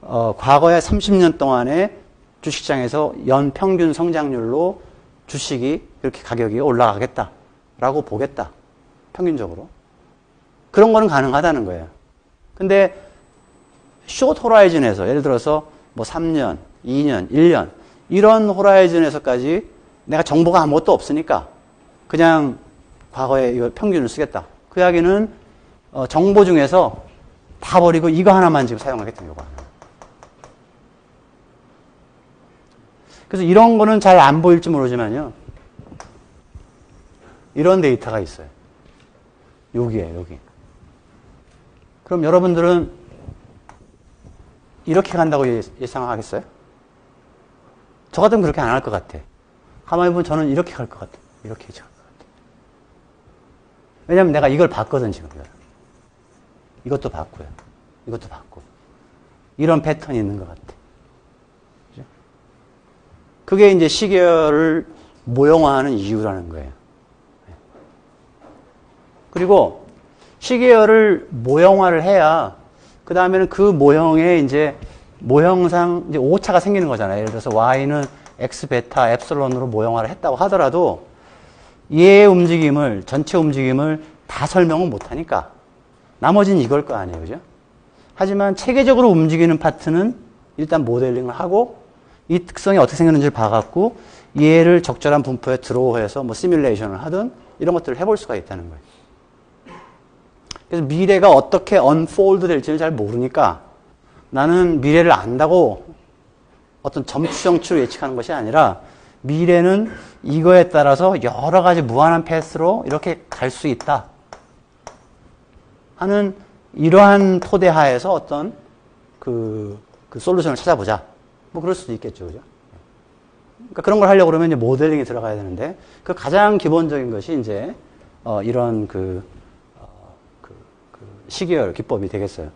과거의 30년 동안의 주식시장에서 연평균 성장률로 주식이 이렇게 가격이 올라가겠다라고 보겠다. 평균적으로. 그런 거는 가능하다는 거예요. 근데 숏 호라이즌에서 예를 들어서 뭐 3년, 2년, 1년 이런 호라이즌에서까지 내가 정보가 아무것도 없으니까 그냥 과거에 이거 평균을 쓰겠다. 그 이야기는 정보 중에서 다 버리고 이거 하나만 지금 사용하겠다는 이거 하나. 그래서 이런 거는 잘 안 보일지 모르지만요. 이런 데이터가 있어요. 여기에요, 여기. 그럼 여러분들은 이렇게 간다고 예상하겠어요? 저 같으면 그렇게 안 할 것 같아. 가만히 보면 저는 이렇게 갈 것 같아. 이렇게 갈 것 같아. 왜냐면 내가 이걸 봤거든, 지금. 이것도 봤고요. 이것도 봤고. 이런 패턴이 있는 것 같아. 그죠? 그게 이제 시계열을 모형화하는 이유라는 거예요. 그리고 시계열을 모형화를 해야 그 다음에는 그 모형에 이제 모형상 이제 오차가 생기는 거잖아요. 예를 들어서 Y는 X, 베타, 엡실론으로 모형화를 했다고 하더라도 얘의 움직임을, 전체 움직임을 다 설명은 못하니까 나머지는 이걸 거 아니에요. 그죠? 하지만 체계적으로 움직이는 파트는 일단 모델링을 하고 이 특성이 어떻게 생겼는지를 봐갖고 얘를 적절한 분포에 드로우해서 뭐 시뮬레이션을 하든 이런 것들을 해볼 수가 있다는 거예요. 그래서 미래가 어떻게 unfold 될지를 잘 모르니까 나는 미래를 안다고 어떤 점추정추로 예측하는 것이 아니라 미래는 이거에 따라서 여러 가지 무한한 패스로 이렇게 갈 수 있다 하는 이러한 토대 하에서 어떤 그 솔루션을 찾아보자. 뭐 그럴 수도 있겠죠. 그죠? 그러니까 그런 걸 하려고 그러면 이제 모델링이 들어가야 되는데 그 가장 기본적인 것이 이제 이런 시계열 기법이 되겠어요.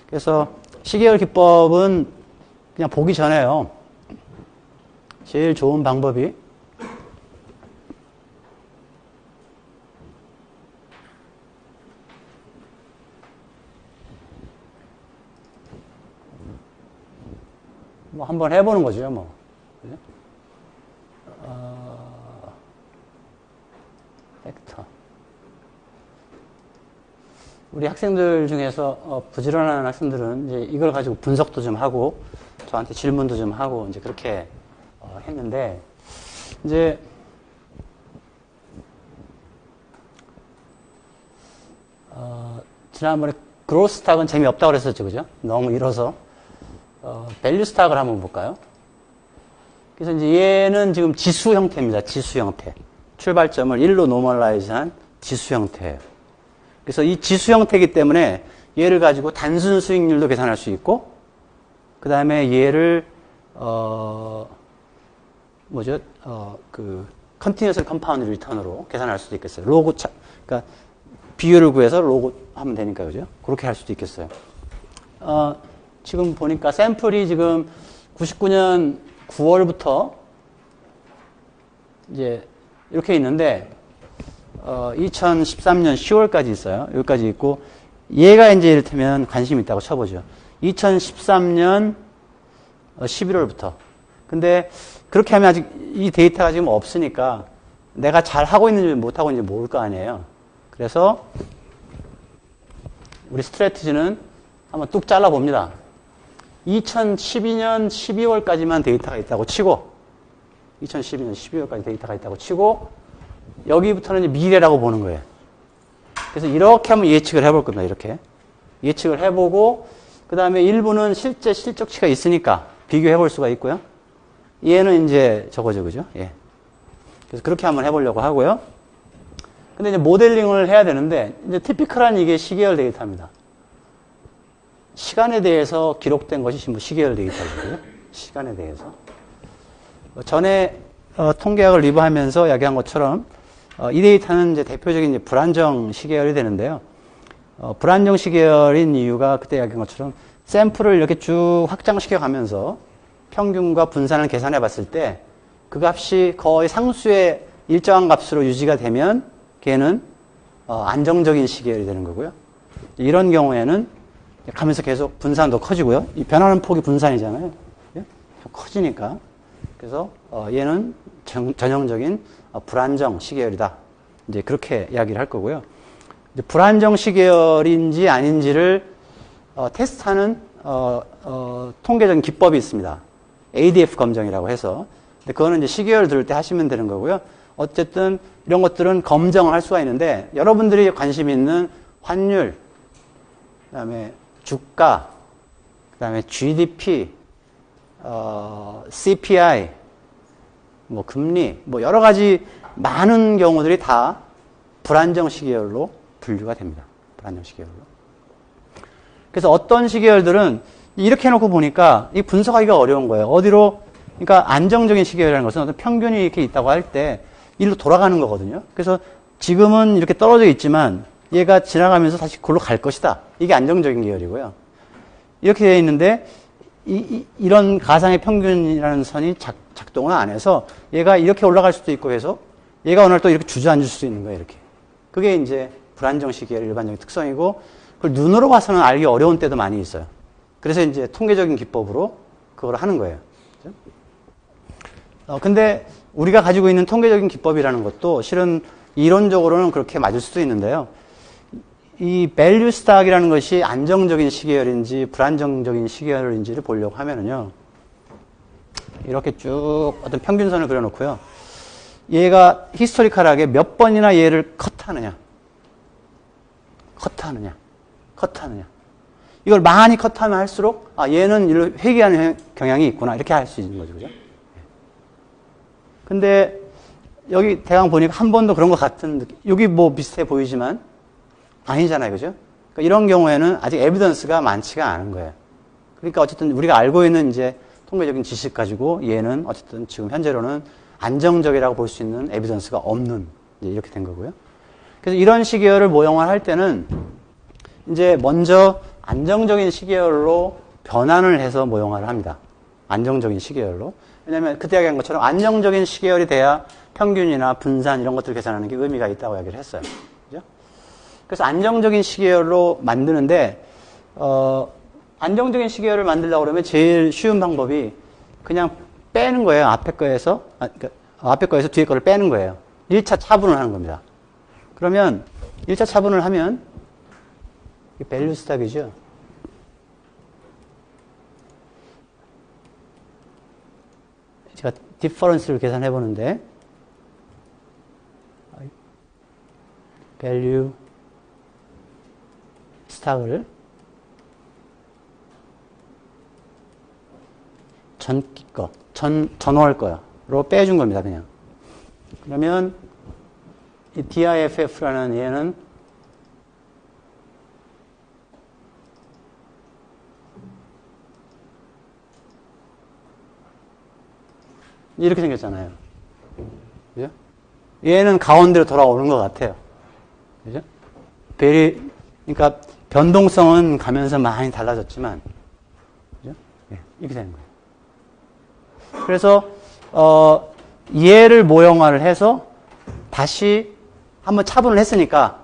그래서 시계열 기법은 그냥 보기 전에요. 제일 좋은 방법이 뭐 한번 해보는 거죠, 뭐. 벡터. 우리 학생들 중에서 부지런한 학생들은 이제 이걸 가지고 분석도 좀 하고 저한테 질문도 좀 하고 이제 그렇게 했는데 이제 지난번에 그로스 스탁은 재미없다고 그랬었죠, 그죠? 너무 길어서 밸류 스탁을 한번 볼까요? 그래서 이제 얘는 지금 지수 형태입니다. 지수 형태. 출발점을 1로 노멀라이즈한 지수 형태예요. 그래서 이 지수 형태이기 때문에 얘를 가지고 단순 수익률도 계산할 수 있고, 그 다음에 얘를 컨티뉴어스 컴파운드 리턴으로 계산할 수도 있겠어요. 그러니까 비율을 구해서 로그 하면 되니까, 그죠? 그렇게 할 수도 있겠어요. 지금 보니까 샘플이 지금 99년 9월부터 이제 이렇게 있는데 2013년 10월까지 있어요. 여기까지 있고 얘가 이제 이를테면 관심 있다고 쳐보죠. 2013년 11월부터. 근데 그렇게 하면 아직 이 데이터가 지금 없으니까 내가 잘 하고 있는지 못 하고 있는지 모를 거 아니에요. 그래서 우리 스트래티지는 한번 뚝 잘라 봅니다. 2012년 12월까지만 데이터가 있다고 치고 2012년 12월까지 데이터가 있다고 치고 여기부터는 이제 미래라고 보는 거예요. 그래서 이렇게 한번 예측을 해볼 겁니다. 이렇게 예측을 해보고 그 다음에 일부는 실제 실적치가 있으니까 비교해 볼 수가 있고요. 얘는 이제 저거죠, 그죠? 예. 그래서 그렇게 한번 해보려고 하고요. 근데 이제 모델링을 해야 되는데 이제 티피컬한 이게 시계열 데이터입니다. 시간에 대해서 기록된 것이 뭐 시계열 데이터고요. 시간에 대해서. 전에 통계학을 리뷰하면서 이야기한 것처럼 이 데이터는 이제 대표적인 이제 불안정 시계열이 되는데요. 불안정 시계열인 이유가 그때 이야기한 것처럼 샘플을 이렇게 쭉 확장시켜 가면서 평균과 분산을 계산해 봤을 때 그 값이 거의 상수의 일정한 값으로 유지가 되면 걔는 안정적인 시계열이 되는 거고요. 이런 경우에는 가면서 계속 분산도 커지고요. 이 변하는 폭이 분산이잖아요. 커지니까. 그래서 얘는 전형적인 불안정 시계열이다. 이제 그렇게 이야기를 할 거고요. 이제 불안정 시계열인지 아닌지를 테스트하는 통계적인 기법이 있습니다. ADF 검정이라고 해서. 근데 그거는 이제 시계열 들을 때 하시면 되는 거고요. 어쨌든 이런 것들은 검정을 할 수가 있는데 여러분들이 관심 있는 환율, 그다음에 주가, 그다음에 GDP, CPI, 뭐 금리, 뭐 여러 가지 많은 경우들이 다 불안정 시계열로 분류가 됩니다. 불안정 시계열로. 그래서 어떤 시계열들은 이렇게 해놓고 보니까 이 분석하기가 어려운 거예요. 어디로? 그러니까 안정적인 시계열이라는 것은 어떤 평균이 이렇게 있다고 할 때 일로 돌아가는 거거든요. 그래서 지금은 이렇게 떨어져 있지만 얘가 지나가면서 다시 그걸로 갈 것이다. 이게 안정적인 계열이고요. 이렇게 되어 있는데 이런 가상의 평균이라는 선이 작동을 안 해서 얘가 이렇게 올라갈 수도 있고 해서 얘가 오늘 또 이렇게 주저앉을 수도 있는 거예요. 이렇게. 그게 이제 불안정 시계열의 일반적인 특성이고 그걸 눈으로 봐서는 알기 어려운 때도 많이 있어요. 그래서 이제 통계적인 기법으로 그걸 하는 거예요. 근데 우리가 가지고 있는 통계적인 기법이라는 것도 실은 이론적으로는 그렇게 맞을 수도 있는데요. 이 밸류 스탁이라는 것이 안정적인 시계열인지 불안정적인 시계열인지를 보려고 하면은요. 이렇게 쭉 어떤 평균선을 그려놓고요. 얘가 히스토리컬하게 몇 번이나 얘를 컷하느냐. 이걸 많이 컷하면 할수록 얘는 일로 회귀하는 경향이 있구나. 이렇게 할 수 있는 거죠. 그죠? 근데 여기 대강 보니까 한 번도 그런 것 같은 느낌. 여기 뭐 비슷해 보이지만 아니잖아요. 그죠? 그러니까 이런 경우에는 아직 에비던스가 많지가 않은 거예요. 그러니까 어쨌든 우리가 알고 있는 이제 통계적인 지식 가지고 얘는 어쨌든 지금 현재로는 안정적이라고 볼 수 있는 에비던스가 없는 이렇게 된 거고요. 그래서 이런 시계열을 모형화를 할 때는 이제 먼저 안정적인 시계열로 변환을 해서 모형화를 합니다. 안정적인 시계열로. 왜냐하면 그때 이야기한 것처럼 안정적인 시계열이 돼야 평균이나 분산 이런 것들을 계산하는 게 의미가 있다고 이야기를 했어요. 그죠? 그래서 안정적인 시계열로 만드는데 안정적인 시계열을 만들려고 그러면 제일 쉬운 방법이 그냥 빼는 거예요. 앞에 거에서 그러니까 앞에 거에서 뒤에 거를 빼는 거예요. 1차 차분을 하는 겁니다. 그러면 1차 차분을 하면 이게 밸류 스탑이죠. 제가 디퍼런스를 계산해 보는데 밸류 스탁을 전기 거, 전월 거로 빼준 겁니다, 그냥. 그러면 이 DIFF라는 얘는 이렇게 생겼잖아요. 그죠? 얘는 가운데로 돌아오는 것 같아요. 그죠? 그러니까 변동성은 가면서 많이 달라졌지만, 그죠? 예, 이렇게 되는 거예요. 그래서, 얘를 모형화를 해서 다시 한번 차분을 했으니까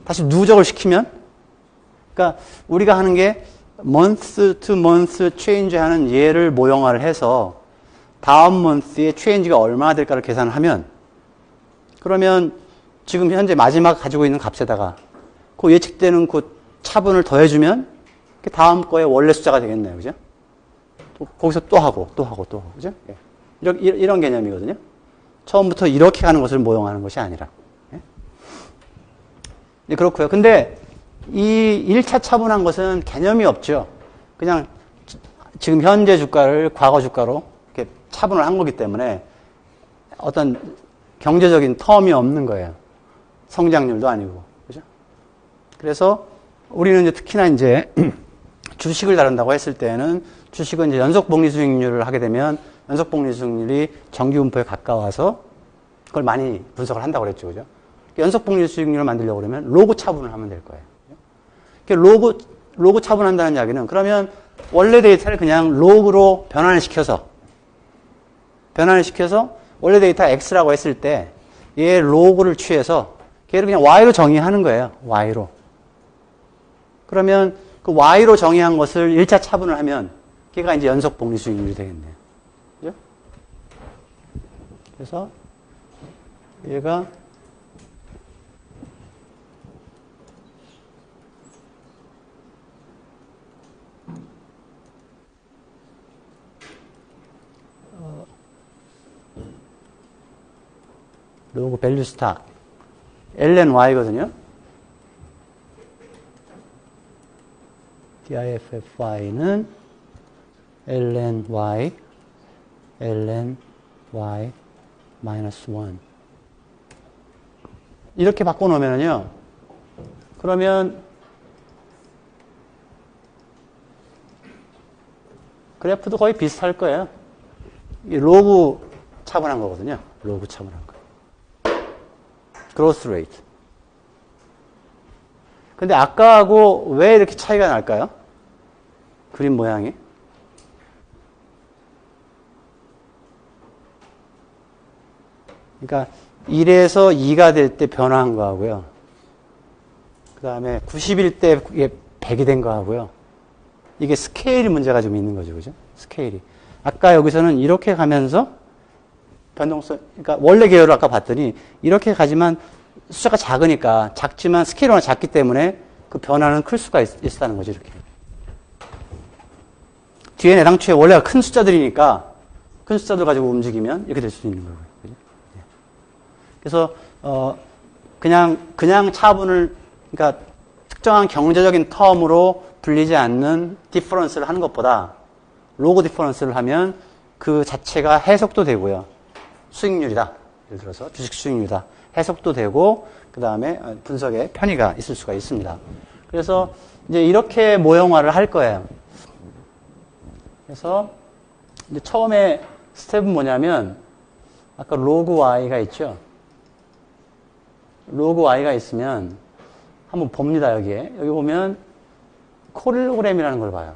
다시 누적을 시키면, 그러니까 우리가 하는 게 month to month change 하는 얘를 모형화를 해서 다음 month의 change가 얼마나 될까를 계산을 하면, 그러면 지금 현재 마지막 가지고 있는 값에다가 그 예측되는 그 차분을 더해주면 다음 거의 원래 숫자가 되겠네요. 그죠? 또 거기서 또 하고. 그죠? 예. 이런 개념이거든요. 처음부터 이렇게 가는 것을 모형하는 것이 아니라. 예? 네, 그렇고요. 근데 이 1차 차분한 것은 개념이 없죠. 그냥 지금 현재 주가를 과거 주가로 이렇게 차분을 한 거기 때문에 어떤 경제적인 텀이 없는 거예요. 성장률도 아니고. 그죠? 그래서 우리는 이제 특히나 이제 주식을 다룬다고 했을 때는 주식은 이제 연속복리 수익률을 하게 되면 연속복리 수익률이 정기분포에 가까워서 그걸 많이 분석을 한다고 그랬죠. 그죠? 연속복리 수익률을 만들려고 그러면 로그 차분을 하면 될 거예요. 로그 차분한다는 이야기는 그러면 원래 데이터를 그냥 로그로 변환을 시켜서 원래 데이터 X라고 했을 때 얘 로그를 취해서 걔를 그냥 Y로 정의하는 거예요. Y로. 그러면 그 Y로 정의한 것을 1차 차분을 하면 걔가 이제 연속 복리 수익률이 되겠네요. 그죠? 그래서 얘가 로그 밸류 스탁 ln-y거든요. DIFFy는 ln-y 마이너스 1 이렇게 바꿔놓으면요. 그러면 그래프도 거의 비슷할 거예요. 이 로그 차분한 거거든요. 로그 차분한 거. 그로스 레이트. 근데 아까하고 왜 이렇게 차이가 날까요? 그림 모양이. 그러니까 1에서 2가 될 때 변화한 거하고요. 그 다음에 90일 때 100이 된 거하고요. 이게 스케일 문제가 좀 있는 거죠. 그죠? 스케일이. 아까 여기서는 이렇게 가면서 변동성, 그러니까 원래 계열을 아까 봤더니 이렇게 가지만 숫자가 작으니까 작지만 스케일은 작기 때문에 그 변화는 클 수가 있다는 거죠. 이렇게. 뒤에는 애당초에 원래가 큰 숫자들이니까 큰 숫자들 가지고 움직이면 이렇게 될 수도 있는 거고요. 그죠? 예. 그래서, 그냥 차분을, 그러니까 특정한 경제적인 텀으로 불리지 않는 디퍼런스를 하는 것보다 로그 디퍼런스를 하면 그 자체가 해석도 되고요. 수익률이다. 예를 들어서 주식 수익률이다. 해석도 되고, 그 다음에 분석에 편의가 있을 수가 있습니다. 그래서 이제 이렇게 모형화를 할 거예요. 그래서 이제 처음에 스텝은 뭐냐면, 아까 로그 y가 있죠? 로그 y가 있으면, 한번 봅니다, 여기에. 여기 보면, 콜로그램이라는 걸 봐요.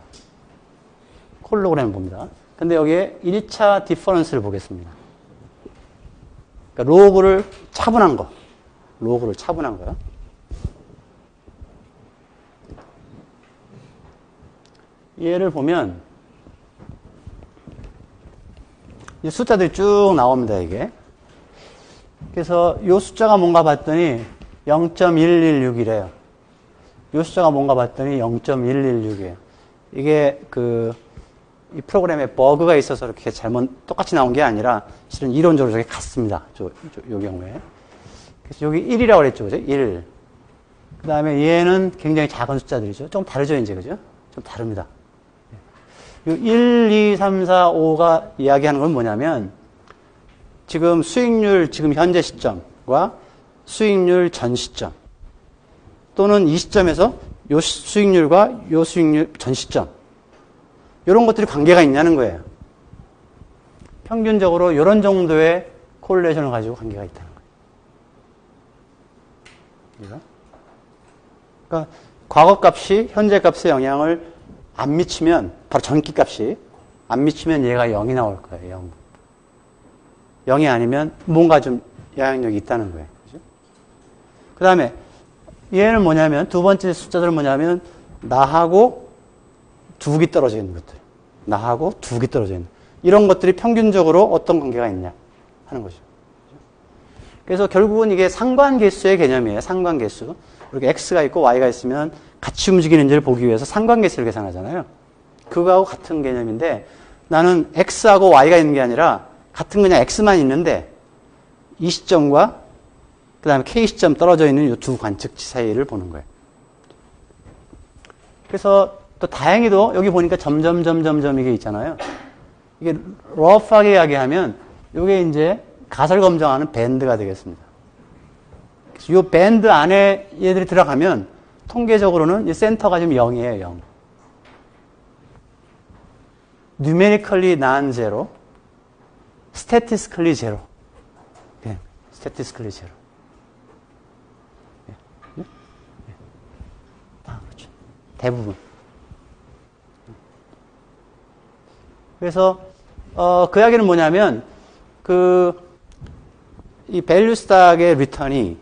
콜로그램을 봅니다. 근데 여기에 1차 디퍼런스를 보겠습니다. 그러니까 로그를 차분한 거. 로그를 차분한 거요. 얘를 보면, 이 숫자들이 쭉 나옵니다, 이게. 그래서 이 숫자가 뭔가 봤더니 0.116이래요. 이 숫자가 뭔가 봤더니 0.116이에요. 이게 이 프로그램에 버그가 있어서 이렇게 똑같이 나온 게 아니라 실은 이론적으로 저게 같습니다. 요 경우에. 그래서 여기 1이라고 그랬죠, 그죠? 1. 그 다음에 얘는 굉장히 작은 숫자들이죠. 좀 다르죠, 이제, 그죠? 좀 다릅니다. 이 1, 2, 3, 4, 5가 이야기하는 건 뭐냐면, 지금 수익률, 지금 현재 시점과 수익률 전 시점, 또는 이 시점에서 요 수익률과 요 수익률 전 시점, 이런 것들이 관계가 있냐는 거예요. 평균적으로 이런 정도의 콜레이션을 가지고 관계가 있다는 거예요. 그러니까 과거 값이 현재 값에 영향을 안 미치면, 바로 전기 값이 안 미치면 얘가 0이 나올 거예요. 0. 0이 아니면 뭔가 좀 영향력이 있다는 거예요. 그 다음에 얘는 뭐냐면, 두 번째 숫자들은 뭐냐면, 나하고 두기 떨어져 있는 것들. 나하고 두기 떨어져 있는. 이런 것들이 평균적으로 어떤 관계가 있냐 하는 거죠. 그래서 결국은 이게 상관계수의 개념이에요. 상관계수. 이렇게 X가 있고 Y가 있으면 같이 움직이는지를 보기 위해서 상관계수를 계산하잖아요. 그거하고 같은 개념인데, 나는 X하고 Y가 있는 게 아니라 같은 그냥 X만 있는데 이 시점과 그 다음에 K 시점 떨어져 있는 이 두 관측치 사이를 보는 거예요. 그래서 또 다행히도 여기 보니까 점점 이게 있잖아요. 이게 러프하게 이야기하면 이게 이제 가설 검정하는 밴드가 되겠습니다. 이 밴드 안에 얘들이 들어가면 통계적으로는 이 센터가 지금 0이에요, 0. numerically non-zero, statistically zero. 네, statistically zero. 네? 네. 그렇죠. 대부분. 그래서 그 이야기는 뭐냐면 이 밸류 스탁의 리턴이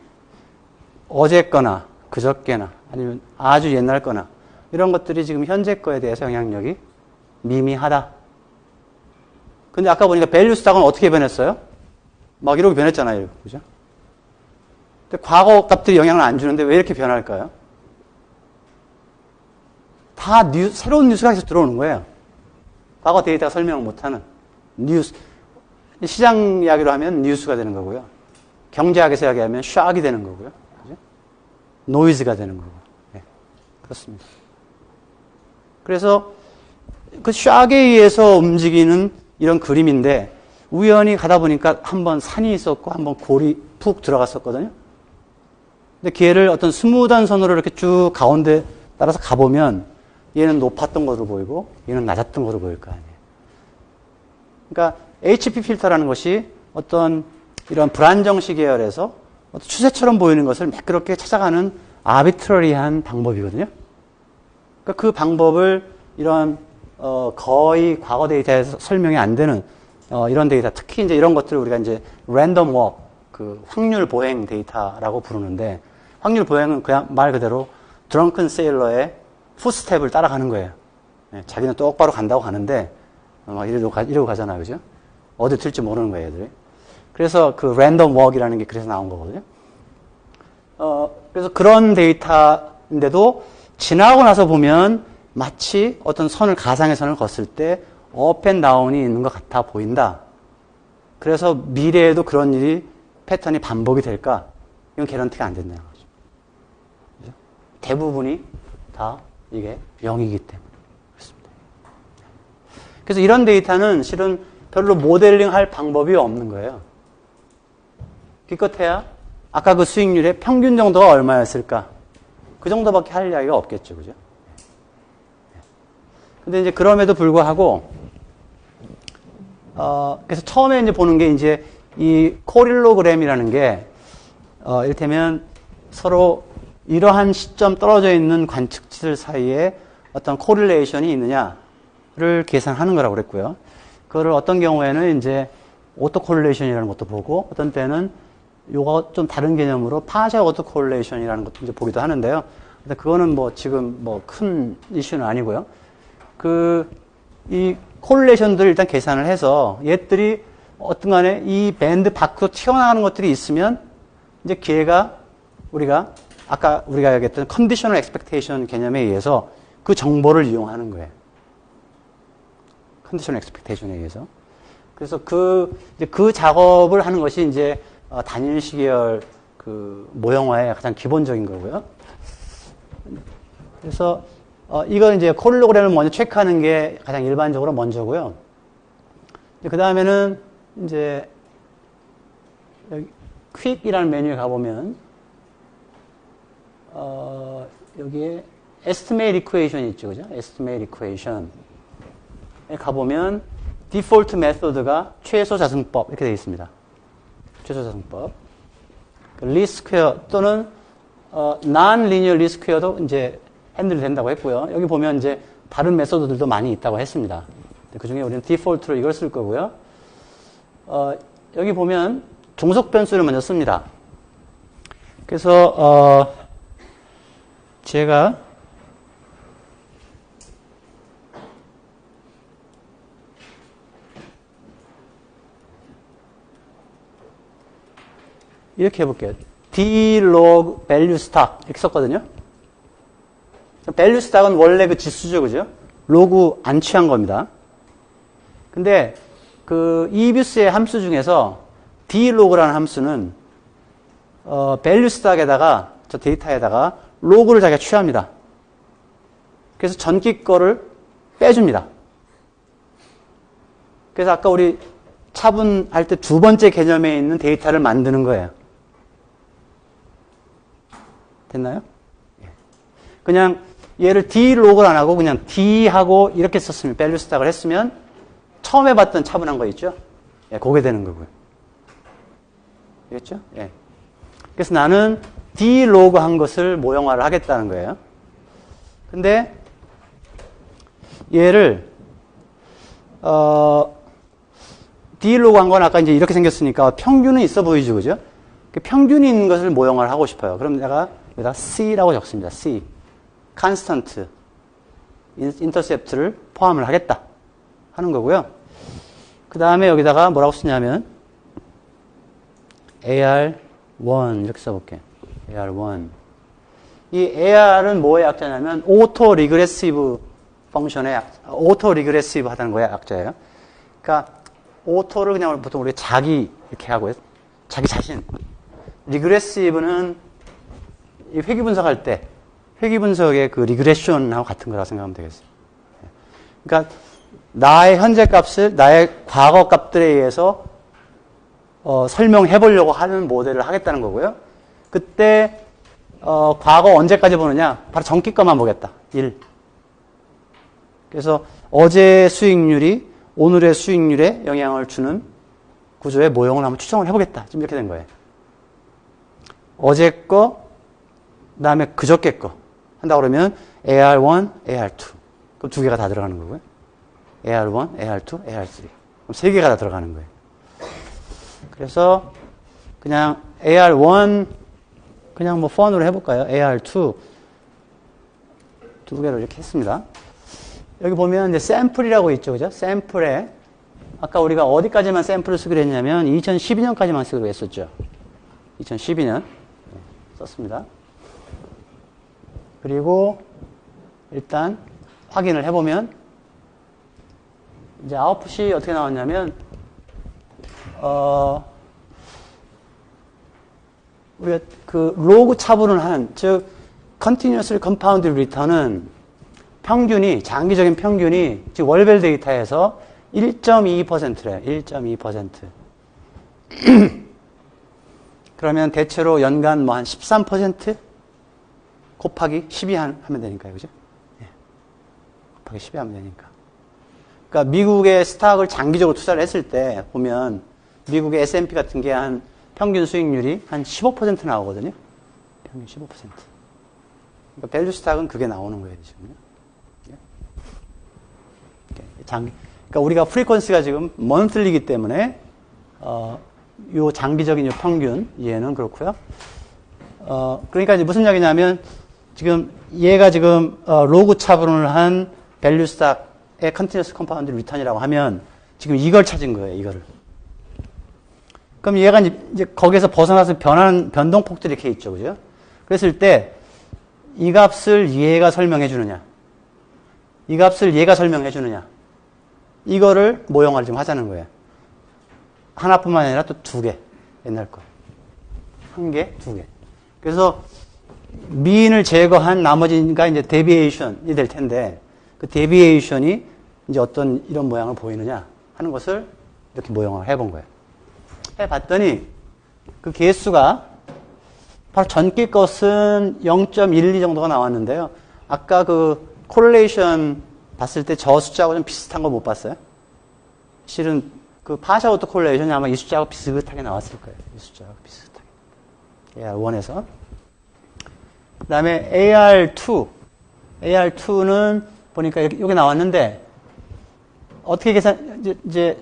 어제거나 그저께나 아니면 아주 옛날 거나 이런 것들이 지금 현재 거에 대해서 영향력이 미미하다. 근데 아까 보니까 밸류 스탁은 어떻게 변했어요? 막 이렇게 변했잖아요. 그죠? 근데 과거 값들이 영향을 안 주는데 왜 이렇게 변할까요? 다 새로운 뉴스가 계속 들어오는 거예요. 과거 데이터가 설명을 못하는 뉴스. 시장 이야기로 하면 뉴스가 되는 거고요. 경제학에서 이야기하면 샥이 되는 거고요. 그죠? 노이즈가 되는 거고. 네, 그렇습니다. 그래서 그 샥에 의해서 움직이는 이런 그림인데, 우연히 가다 보니까 한번 산이 있었고 한번 골이 푹 들어갔었거든요. 근데 걔를 어떤 스무드한 선으로 이렇게 쭉 가운데 따라서 가보면 얘는 높았던 것으로 보이고 얘는 낮았던 것으로 보일 거 아니에요. 그러니까 HP 필터라는 것이 어떤 이런 불안정시 계열에서 어떤 추세처럼 보이는 것을 매끄럽게 찾아가는 아비트러리한 방법이거든요. 그러니까 그 방법을 이런 거의 과거 데이터에서 설명이 안 되는 이런 데이터, 특히 이제 이런 것들을 우리가 이제 랜덤 워크, 그 확률 보행 데이터라고 부르는데, 확률 보행은 그냥 말 그대로 드렁큰 세일러의 풋스텝을 따라가는 거예요. 네, 자기는 똑바로 간다고 가는데 막 이러고 가잖아요, 그죠? 어디 튈지 모르는 거예요, 애들이. 그래서 그 랜덤 워크이라는 게 그래서 나온 거거든요. 그래서 그런 데이터인데도 지나고 나서 보면 마치 어떤 선을, 가상의 선을 걷을 때 업 앤 다운이 있는 것 같아 보인다. 그래서 미래에도 그런 일이 패턴이 반복이 될까? 이건 개런티가 안 된다는 거죠. 그죠? 대부분이 다 이게 0이기 때문에 그렇습니다. 그래서 이런 데이터는 실은 별로 모델링 할 방법이 없는 거예요. 기껏해야 아까 그 수익률의 평균 정도가 얼마였을까? 그 정도밖에 할 이야기가 없겠죠. 그죠? 근데 이제 그럼에도 불구하고, 그래서 처음에 이제 보는 게 이제 이 코릴로그램이라는 게, 이를테면 서로 이러한 시점 떨어져 있는 관측치들 사이에 어떤 코릴레이션이 있느냐를 계산하는 거라고 그랬고요. 그거를 어떤 경우에는 이제 오토 코릴레이션이라는 것도 보고, 어떤 때는 요거 좀 다른 개념으로 파셜 오토 코릴레이션이라는 것도 이제 보기도 하는데요. 근데 그거는 뭐 지금 뭐 큰 이슈는 아니고요. 이 콜레이션들을 일단 계산을 해서 얘들이 어떤 간에 이 밴드 밖으로 튀어나가는 것들이 있으면 이제 기회가 아까 우리가 얘기했던 컨디셔널 엑스펙테이션 개념에 의해서 그 정보를 이용하는 거예요. 컨디셔널 엑스펙테이션에 의해서. 그래서 그 작업을 하는 것이 이제 단일 시계열 그 모형화의 가장 기본적인 거고요. 그래서 이걸 이제 코릴로그램을 먼저 체크하는 게 가장 일반적으로 먼저고요. 그 다음에는 이제 여기 퀵이라는 메뉴에 가보면 여기에 estimate equation 있죠, 그죠? estimate equation에 가보면 디폴트 메소드가 최소 자승법 이렇게 되어 있습니다. 최소 자승법. 리스퀘어 또는 non-linear 리스퀘어도 이제 핸들이 된다고 했고요. 여기 보면 이제 다른 메소드들도 많이 있다고 했습니다. 그 중에 우리는 디폴트로 이걸 쓸 거고요. 여기 보면 종속 변수를 먼저 씁니다. 그래서 제가 이렇게 해볼게요. D-log value stack 이렇게 썼거든요. value stack은 원래 그 지수죠, 그죠? 로그 안 취한 겁니다. 근데 그 ebu스의 함수 중에서 D-log라는 함수는 value stack에다가 저 데이터에다가 로그를 자기가 취합니다. 그래서 전기 거를 빼줍니다. 그래서 아까 우리 차분할 때 두 번째 개념에 있는 데이터를 만드는 거예요. 됐나요? 그냥 얘를 D-log를 안 하고 그냥 D하고 이렇게 썼으면 value stack을 했으면 처음에 봤던 차분한 거 있죠? 예, 그게 되는 거고요. 알겠죠? 예. 그래서 나는 D-log 한 것을 모형화를 하겠다는 거예요. 근데 얘를 D-log 한 건 아까 이제 이렇게 생겼으니까 평균은 있어 보이죠, 그죠? 평균이 있는 것을 모형화를 하고 싶어요. 그럼 내가 여기다 C라고 적습니다. C. Constant. Intercept를 포함을 하겠다. 하는 거고요. 그 다음에 여기다가 뭐라고 쓰냐면 AR1 이렇게 써볼게요. AR1. 이 AR은 뭐의 약자냐면 오토 리그레시브 펑션의 오토 리그레시브 하다는 거의 약자예요. 그러니까 오토를 그냥 보통 우리 자기 이렇게 하고요. 자기 자신. 리그레시브는 이 회귀 분석할 때 회귀 분석의 그 리그레션하고 같은 거라고 생각하면 되겠어요. 그러니까 나의 현재 값을 나의 과거 값들에 의해서 설명해 보려고 하는 모델을 하겠다는 거고요. 그때 과거 언제까지 보느냐? 바로 전기 거만 보겠다. 1. 그래서 어제의 수익률이 오늘의 수익률에 영향을 주는 구조의 모형을 한번 추정을 해보겠다. 지금 이렇게 된 거예요. 어제 거, 그 다음에 그저께 거 한다 그러면 AR1, AR2. 그럼 두 개가 다 들어가는 거고요. AR1, AR2, AR3. 그럼 세 개가 다 들어가는 거예요. 그래서 그냥 AR1 그냥 뭐 펀으로 해볼까요? AR2 두 개로 이렇게 했습니다. 여기 보면 이제 샘플이라고 있죠, 그죠? 샘플에 아까 우리가 어디까지만 샘플을 쓰기로 했냐면 2012년까지만 쓰기로 했었죠. 2012년 썼습니다. 그리고 일단 확인을 해보면 이제 아웃풋이 어떻게 나왔냐면, 우리가 그 로그 차분을 한, 즉, continuously compounded return은 평균이, 장기적인 평균이, 즉, 월별 데이터에서 1.2%래, 1.2%. 그러면 대체로 연간 뭐 한 13% 곱하기 12 하면 되니까요, 그죠? 예. 곱하기 12 하면 되니까. 그러니까 미국의 스탁을 장기적으로 투자를 했을 때 보면 미국의 S&P 같은 게 한 평균 수익률이 한 15% 나오거든요. 평균 15%. 그러니까 밸류 스탁은 그게 나오는 거예요, 지금요. 그러니까 우리가 프리퀀시가 지금 먼슬리기 때문에 요 장기적인 요 평균 얘는 그렇고요. 그러니까 이제 무슨 이야기냐면 지금 얘가 지금 로그 차분을 한 밸류 스탁의 컨티뉴어스 컴파운드 리턴이라고 하면 지금 이걸 찾은 거예요, 이거를. 그럼 얘가 이제 거기에서 벗어나서 변동폭들이 이렇게 있죠, 그죠? 그랬을 때 이 값을 얘가 설명해 주느냐, 이 값을 얘가 설명해 주느냐, 이거를 모형화를 좀 하자는 거예요. 하나뿐만 아니라 또 두 개, 옛날 거. 한 개, 두 개. 그래서 미인을 제거한 나머지가 이제 데비에이션이 될 텐데, 그 데비에이션이 이제 어떤 이런 모양을 보이느냐 하는 것을 이렇게 모형화 해본 거예요. 해봤더니 그 개수가 바로 전기 것은 0.12 정도가 나왔는데요. 아까 그 코릴레이션 봤을 때 저 숫자하고 좀 비슷한 거 못 봤어요? 실은 그 파샤 오토 콜레이션이 아마 이 숫자하고 비슷하게 나왔을 거예요. 이 숫자하고 비슷하게. AR1에서. 그 다음에 AR2. AR2는 보니까 여기 나왔는데, 어떻게 이제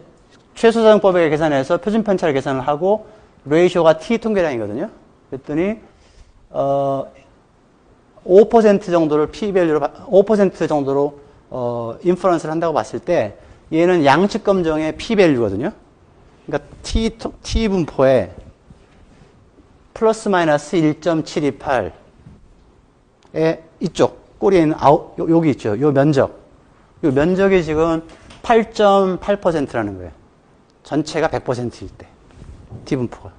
최소사용법에 계산해서 표준 편차를 계산을 하고, 레이쇼가 T 통계량이거든요. 그랬더니, 5% 정도를 P-밸류로, 5% 정도로, 인퍼런스를 한다고 봤을 때, 얘는 양측 검정의 P-밸류거든요. 그러니까 T 분포에 플러스 마이너스 1.728에 이쪽 꼬리에 있는 여기 있죠. 요 면적. 요 면적이 지금 8.8%라는 거예요. 전체가 100%일 때. T 분포가.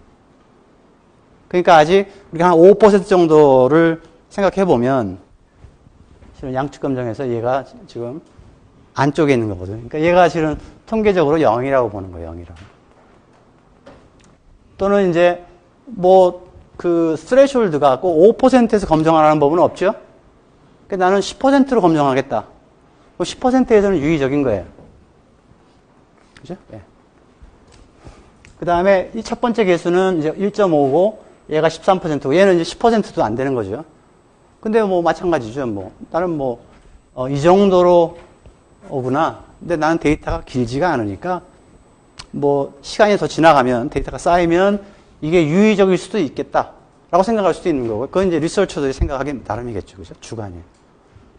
그러니까 아직 우리가 한 5% 정도를 생각해 보면 실은 양측 검정에서 얘가 지금 안쪽에 있는 거거든요. 그러니까 얘가 실은 통계적으로 0이라고 보는 거예요. 0이라고. 또는 이제 뭐 그 스트레이홀드가 꼭 5%에서 검정하라는 법은 없죠. 그러니까 나는 10%로 검정하겠다. 10%에서는 유의적인 거예요. 그죠? 네. 그 다음에 이 첫 번째 개수는 이제 1.5고 얘가 13%고 얘는 이제 10%도 안 되는 거죠. 근데 뭐 마찬가지죠. 뭐 나는 뭐 이 정도로 오구나. 근데 나는 데이터가 길지가 않으니까 뭐 시간이 더 지나가면 데이터가 쌓이면 이게 유의적일 수도 있겠다라고 생각할 수도 있는 거고, 그건 이제 리서처들이 생각하기 나름이겠죠, 그죠? 주관이에요.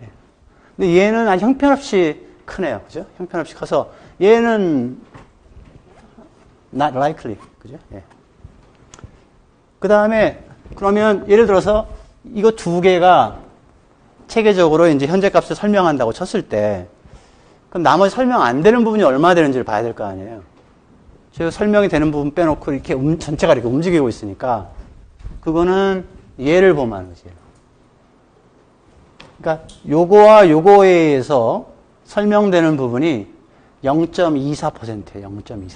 예. 근데 얘는 아주 형편없이 크네요, 그죠? 형편없이 커서 얘는 not likely, 그죠? 예. 그 다음에 그러면 예를 들어서 이거 두 개가 체계적으로 이제 현재 값을 설명한다고 쳤을 때, 그럼 나머지 설명 안 되는 부분이 얼마나 되는지를 봐야 될 거 아니에요. 제가 설명이 되는 부분 빼놓고 이렇게 전체가 이렇게 움직이고 있으니까, 그거는 얘를 보면 하는 거지. 그러니까 요거와 요거에 의해서 설명되는 부분이 0.24%예요. 0.24%.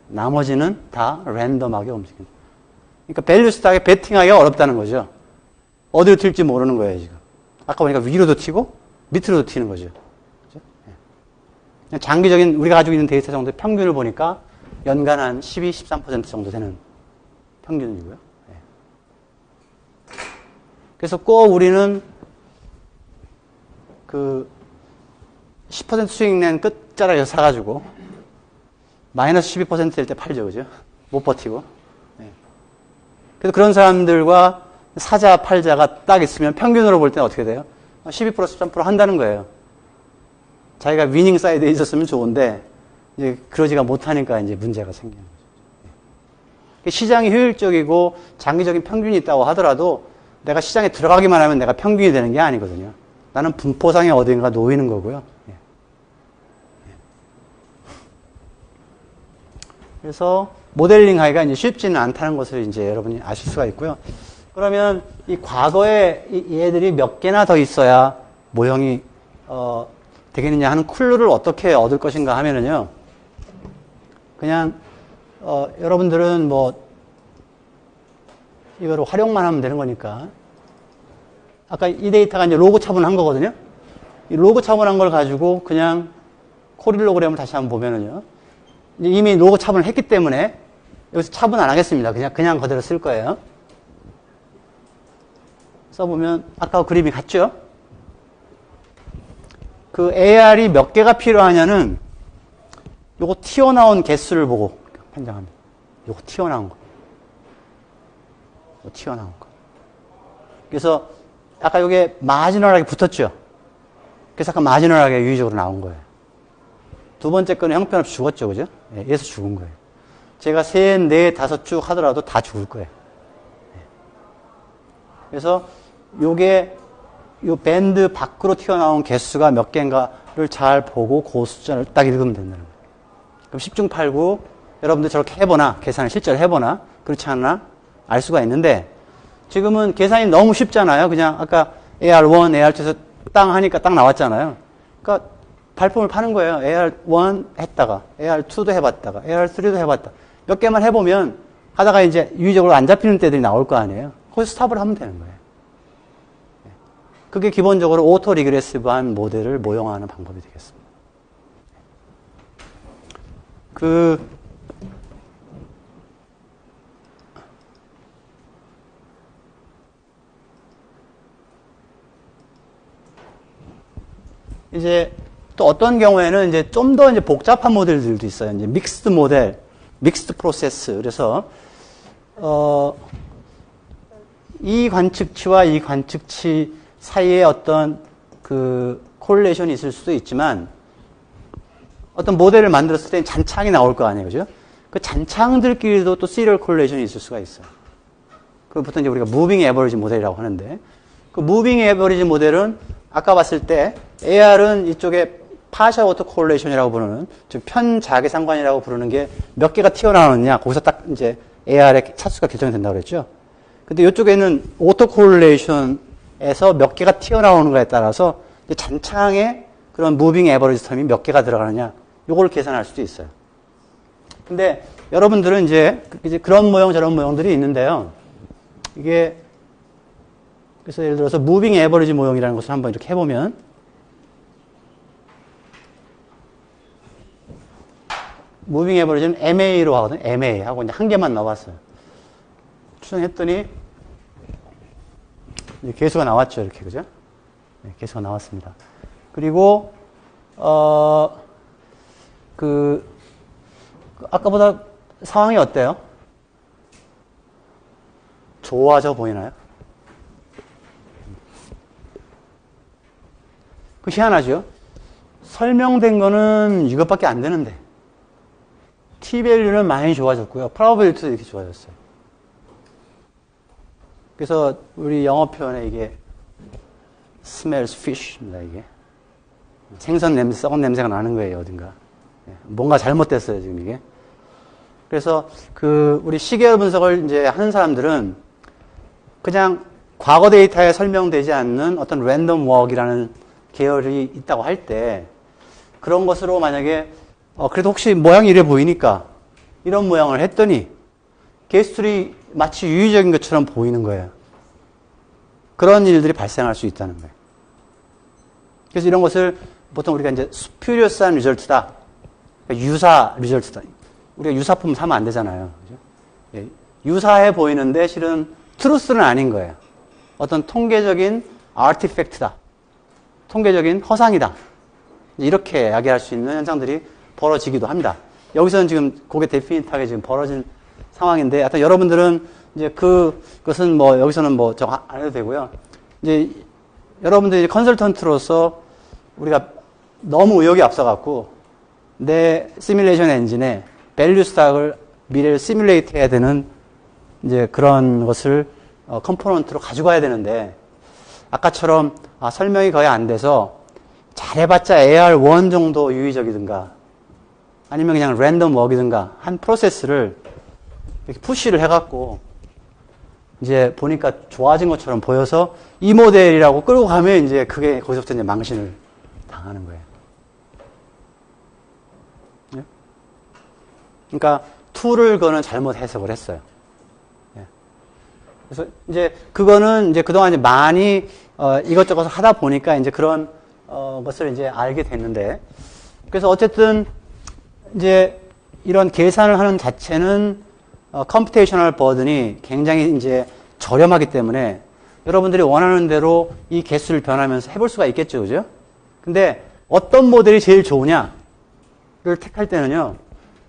나머지는 다 랜덤하게 움직인다. 그러니까 밸류 스탁에 베팅하기가 어렵다는 거죠. 어디로 튈지 모르는 거예요, 지금. 아까 보니까 위로도 튀고 밑으로도 튀는 거죠. 그렇죠? 네. 장기적인 우리가 가지고 있는 데이터 정도의 평균을 보니까 연간 한 12, 13% 정도 되는 평균이고요. 네. 그래서 꼭 우리는 그 10% 수익 낸 끝자락에서 사가지고 마이너스 12%일 때 팔죠, 그죠? 못 버티고. 네. 그래서 그런 사람들과 사자, 팔자가 딱 있으면 평균으로 볼 때는 어떻게 돼요? 12%, 13% 한다는 거예요. 자기가 위닝 사이드에 있었으면 좋은데, 이제 그러지가 못하니까 이제 문제가 생기는 거죠. 시장이 효율적이고 장기적인 평균이 있다고 하더라도 내가 시장에 들어가기만 하면 내가 평균이 되는 게 아니거든요. 나는 분포상에 어딘가 놓이는 거고요. 그래서 모델링 하기가 이제 쉽지는 않다는 것을 이제 여러분이 아실 수가 있고요. 그러면 이 과거에 얘들이 몇 개나 더 있어야 모형이 되겠느냐 하는 clue를 어떻게 얻을 것인가 하면은요. 그냥 여러분들은 뭐 이거를 활용만 하면 되는 거니까 아까 이 데이터가 이제 로그 차분한 거거든요. 이 로그 차분한 걸 가지고 그냥 코릴로그램을 다시 한번 보면은요. 이미 로그 차분을 했기 때문에 여기서 차분 안 하겠습니다. 그냥 그대로 쓸 거예요. 써보면 아까 그림이 같죠? 그 AR이 몇 개가 필요하냐는 요거 튀어나온 개수를 보고 판정합니다. 요거 튀어나온 거. 튀어나온 거. 그래서 아까 요게 마지널하게 붙었죠? 그래서 아까 마지널하게 유의적으로 나온 거예요. 두 번째 거는 형편없이 죽었죠, 그죠? 예, 얘에서 죽은 거예요. 제가 3, 4, 5 쭉 하더라도 다 죽을 거예요. 예. 그래서 요게 요 밴드 밖으로 튀어나온 개수가 몇 개인가를 잘 보고 그 숫자를 딱 읽으면 된다는 거예요. 그럼 10중 8구 여러분들 저렇게 해보나 계산을 실제로 해보나 그렇지 않나 알 수가 있는데 지금은 계산이 너무 쉽잖아요. 그냥 아까 AR1, AR2에서 땅 하니까 딱 나왔잖아요. 그러니까 발품을 파는 거예요. AR1 했다가 AR2도 해봤다가 AR3도 해봤다. 몇 개만 해보면 하다가 이제 유의적으로 안 잡히는 때들이 나올 거 아니에요. 거기서 스탑을 하면 되는 거예요. 그게 기본적으로 오토 리그레시브한 모델을 모형화하는 방법이 되겠습니다. 이제 또 어떤 경우에는 이제 좀 더 이제 복잡한 모델들도 있어요. 이제 믹스드 모델, 믹스드 프로세스. 그래서 이 관측치와 이 관측치 사이에 어떤 그 콜레이션이 있을 수도 있지만 어떤 모델을 만들었을 때 잔창이 나올 거 아니에요, 그죠? 그 잔창들끼리도 또 시리얼 콜레이션이 있을 수가 있어요. 그 보통 이제 우리가 무빙 에버리지 모델이라고 하는데 그 무빙 에버리지 모델은 아까 봤을 때 AR은 이쪽에 파셜 오토 콜레이션이라고 부르는 즉 편자계상관이라고 부르는 게 몇 개가 튀어나오느냐 거기서 딱 이제 AR의 차수가 결정이 된다고 그랬죠. 근데 이쪽에는 오토 콜레이션에서 몇 개가 튀어나오는가에 따라서 잔창의 그런 무빙 에버리지 텀이 몇 개가 들어가느냐 요걸 계산할 수도 있어요. 근데 여러분들은 이제 그런 모형 저런 모형들이 있는데요. 이게 그래서 예를 들어서 무빙 에버리지 모형이라는 것을 한번 이렇게 해보면 무빙 에버리지는 MA로 하거든요. MA 하고 이제 한 개만 넣어봤어요. 추정했더니 개수가 나왔죠. 이렇게 그죠? 네, 개수가 나왔습니다. 그리고 아까보다 상황이 어때요? 좋아져 보이나요? 그 희한하죠? 설명된 거는 이것밖에 안 되는데 t-밸류는 많이 좋아졌고요. probability도 이렇게 좋아졌어요. 그래서 우리 영어 표현에 이게 smells fish입니다. 이게 생선 냄새, 썩은 냄새가 나는 거예요. 어딘가 뭔가 잘못됐어요. 지금 이게. 그래서 우리 시계열 분석을 이제 하는 사람들은 그냥 과거 데이터에 설명되지 않는 어떤 랜덤 워크이라는 계열이 있다고 할 때 그런 것으로 만약에 그래도 혹시 모양이 이래 보이니까 이런 모양을 했더니 개수들이 마치 유의적인 것처럼 보이는 거예요. 그런 일들이 발생할 수 있다는 거예요. 그래서 이런 것을 보통 우리가 이제 스퓨리어스한 리절트다. 그러니까 유사 리절트다. 우리가 유사품 사면 안 되잖아요. 그죠? 예, 유사해 보이는데 실은 트루스는 아닌 거예요. 어떤 통계적인 아티팩트다. 통계적인 허상이다. 이렇게 이야기할 수 있는 현상들이 벌어지기도 합니다. 여기서는 지금 그게 데피니트하게 지금 벌어진 상황인데, 하여튼 여러분들은 이제 그것은 뭐 여기서는 뭐 저 안 해도 되고요. 이제 여러분들이 컨설턴트로서 우리가 너무 의욕이 앞서갖고 내 시뮬레이션 엔진에 밸류 스탁을 미래를 시뮬레이트 해야 되는 이제 그런 것을 컴포넌트로 가져가야 되는데 아까처럼 설명이 거의 안 돼서 잘해봤자 AR1 정도 유의적이든가 아니면 그냥 랜덤 워크든가 한 프로세스를 이렇게 푸시를 해갖고 이제 보니까 좋아진 것처럼 보여서 이 모델이라고 끌고 가면 이제 그게 거기서부터 이제 망신을 당하는 거예요. 예? 그러니까 툴을 그거는 잘못 해석을 했어요. 예. 그래서 이제 그거는 이제 그동안 이제 많이 이것저것 하다 보니까 이제 그런 것을 이제 알게 됐는데, 그래서 어쨌든 이제 이런 계산을 하는 자체는 컴퓨테이셔널 버든이 굉장히 이제 저렴하기 때문에 여러분들이 원하는 대로 이 개수를 변하면서 해볼 수가 있겠죠, 그죠? 근데 어떤 모델이 제일 좋으냐를 택할 때는요,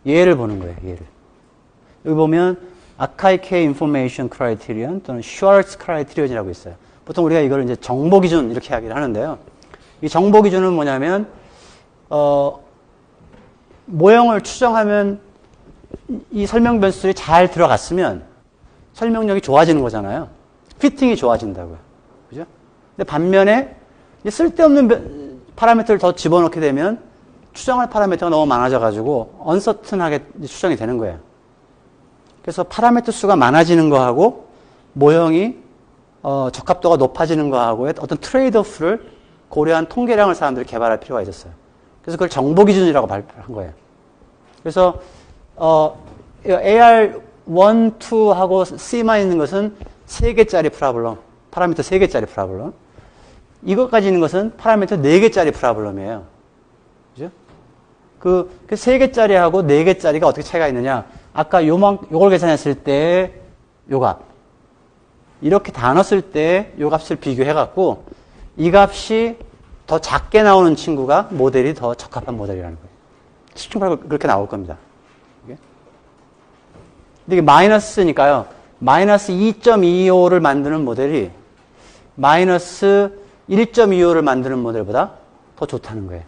얘를 보는 거예요, 얘를. 여기 보면 Akaike Information Criterion 또는 Schwartz Criterion이라고 있어요. 보통 우리가 이걸 이제 정보 기준 이렇게 이야기를 하는데요. 이 정보 기준은 뭐냐면 모형을 추정하면 이 설명 변수들이 잘 들어갔으면 설명력이 좋아지는 거잖아요. 피팅이 좋아진다고요. 그죠? 근데 반면에 쓸데없는 파라미터를 더 집어넣게 되면 추정할 파라미터가 너무 많아져가지고 언서튼하게 추정이 되는 거예요. 그래서 파라미터 수가 많아지는 거하고 모형이 적합도가 높아지는 거하고의 어떤 트레이드오프를 고려한 통계량을 사람들이 개발할 필요가 있었어요. 그래서 그걸 정보 기준이라고 발표한 거예요. 그래서 AR 1, 2하고 C만 있는 것은 3개짜리 프로블럼, 파라미터 3개짜리 프로블럼. 이것까지 있는 것은 파라미터 4개짜리 프로블럼이에요. 그죠? 그 3개짜리하고 4개짜리가 어떻게 차이가 있느냐? 아까 요걸 계산했을 때 요 값. 이렇게 다 넣었을 때 요 값을 비교해갖고 이 값이 더 작게 나오는 친구가 모델이 더 적합한 모델이라는 거예요. 실증적으로 그렇게 나올 겁니다. 근데 이게 마이너스니까요. 마이너스 2.25를 만드는 모델이 마이너스 1.25를 만드는 모델보다 더 좋다는 거예요.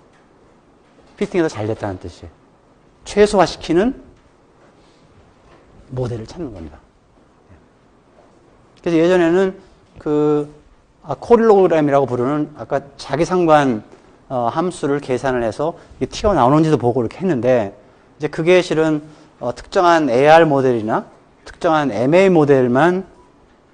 피팅이 더 잘 됐다는 뜻이에요. 최소화시키는 모델을 찾는 겁니다. 그래서 예전에는 코릴로그램이라고 부르는 아까 자기상관 함수를 계산을 해서 튀어나오는지도 보고 이렇게 했는데, 이제 그게 실은 특정한 AR 모델이나 특정한 MA 모델만,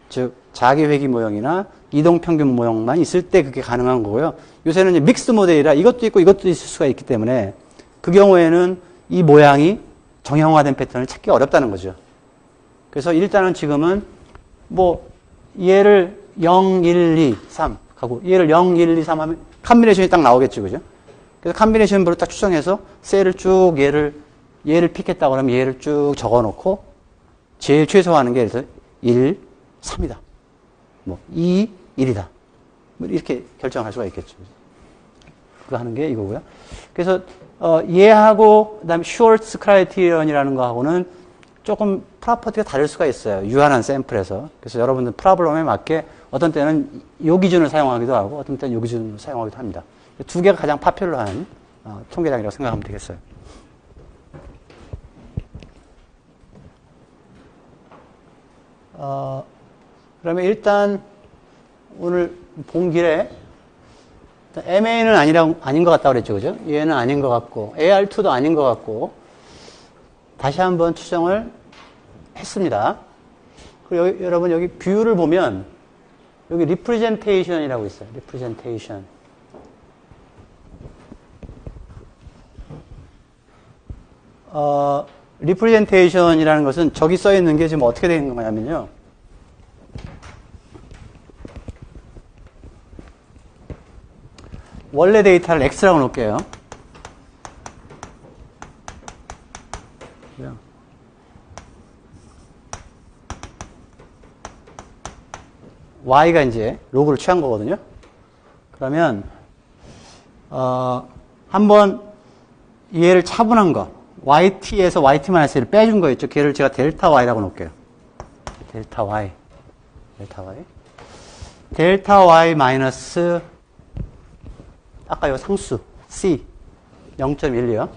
즉 자기회귀 모형이나 이동평균 모형만 있을 때 그게 가능한 거고요. 요새는 이제 믹스 모델이라 이것도 있고 이것도 있을 수가 있기 때문에 그 경우에는 이 모양이 정형화된 패턴을 찾기 어렵다는 거죠. 그래서 일단은 지금은 뭐 얘를 0, 1, 2, 3 하고 얘를 0, 1, 2, 3 하면 컴비네이션이 딱 나오겠죠, 그죠? 그래서 컴비네이션별로 딱 추정해서 셀을 쭉 얘를 픽했다고 그러면 얘를 쭉 적어놓고 제일 최소화하는 게 그래서 1, 3이다. 뭐 2, 1이다. 뭐 이렇게 결정할 수가 있겠죠. 그거 하는 게 이거고요. 그래서 얘하고 그다음에 슈월츠 크라이테리언이라는 거하고는 조금 프로퍼티가 다를 수가 있어요. 유한한 샘플에서. 그래서 여러분들 프로블럼에 맞게 어떤 때는 요 기준을 사용하기도 하고 어떤 때는 요 기준을 사용하기도 합니다. 두 개가 가장 파퓰러한 통계량이라고 생각하면 되겠어요. 그러면 일단 오늘 본 길에 MA는 아닌 것 같다고 그랬죠, 그죠? 얘는 아닌 것 같고 AR2도 아닌 것 같고 다시 한번 추정을 했습니다. 그리고 여러분 여기 뷰를 보면 여기 리프레젠테이션이라고 있어요. 리프레젠테이션. 리프레젠테이션이라는 것은 저기 써 있는 게 지금 어떻게 되는 거냐면요. 원래 데이터를 X라고 놓을게요. Y가 이제 로그를 취한 거거든요. 그러면 한번 얘를 차분한 거 YT에서 YT-1을 빼준 거 있죠. 걔를 제가 델타 Y라고 놓을게요. 델타 Y. 델타 Y 마이너스 아까 요 상수 C 0.1이요.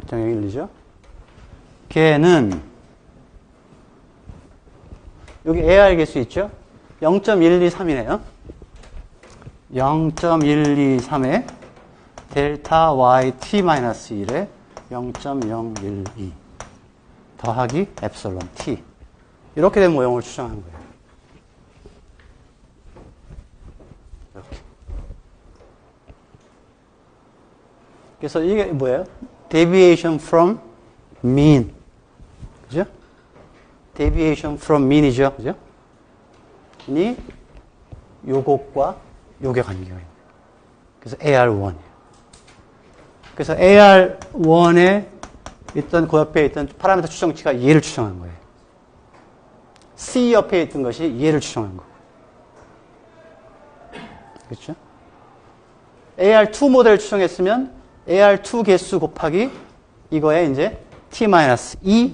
0.01이죠. 걔는 여기 AR 개수 있죠? 0.123이네요. 0.123에 델타 yt-1에 0.012 더하기 엡실론 t. 이렇게 된 모형을 추정한 거예요. 이렇게. 그래서 이게 뭐예요? deviation from mean. 그죠? deviation from mean이죠. 그죠? 이 요것과 요게 관계가 있는 거예요. 그래서 AR1이에요. 그래서 AR1에 있던 그 옆에 있던 파라미터 추정치가 얘를 추정한 거예요. C 옆에 있던 것이 얘를 추정한 거예요. 그렇죠? AR2 모델을 추정했으면 AR2 개수 곱하기 이거에 이제 T-2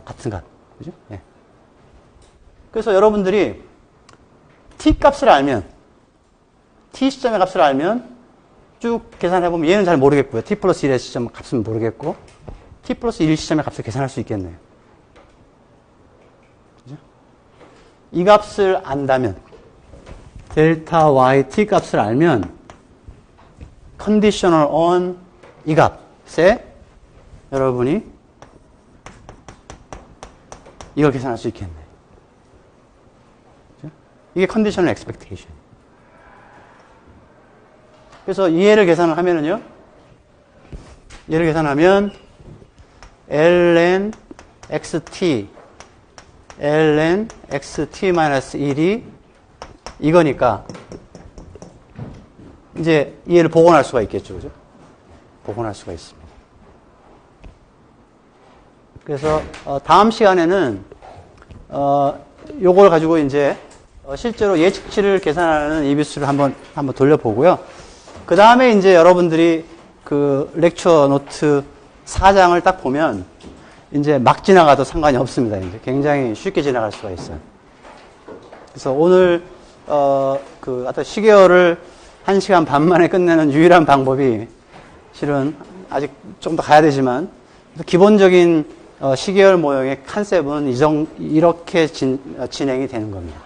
같은 값. 그죠? 네. 그래서 여러분들이 T 값을 알면, T 시점의 값을 알면 쭉 계산해보면 얘는 잘 모르겠고요. T 플러스 1의 시점 값은 모르겠고, T 플러스 1 시점의 값을 계산할 수 있겠네요. 그죠? 이 값을 안다면, 델타 yt 값을 알면, conditional on 이 값에 여러분이 이걸 계산할 수 있겠네. 그죠? 이게 conditional expectation. 그래서 얘를 계산을 하면은요, 얘를 계산하면 ln xt, ln xt-1이 이거니까 이제 얘를 복원할 수가 있겠죠. 그죠? 복원할 수가 있습니다. 그래서 다음 시간에는 요걸 가지고 이제 실제로 예측치를 계산하는 이비수를 한번 돌려보고요. 그 다음에 이제 여러분들이 그 렉처 노트 4장을 딱 보면 이제 막 지나가도 상관이 없습니다. 이제 굉장히 쉽게 지나갈 수가 있어요. 그래서 오늘 어떤 시계열을 1시간 반 만에 끝내는 유일한 방법이 실은 아직 좀 더 가야 되지만 기본적인 시계열 모형의 컨셉은 이렇게 진행이 되는 겁니다.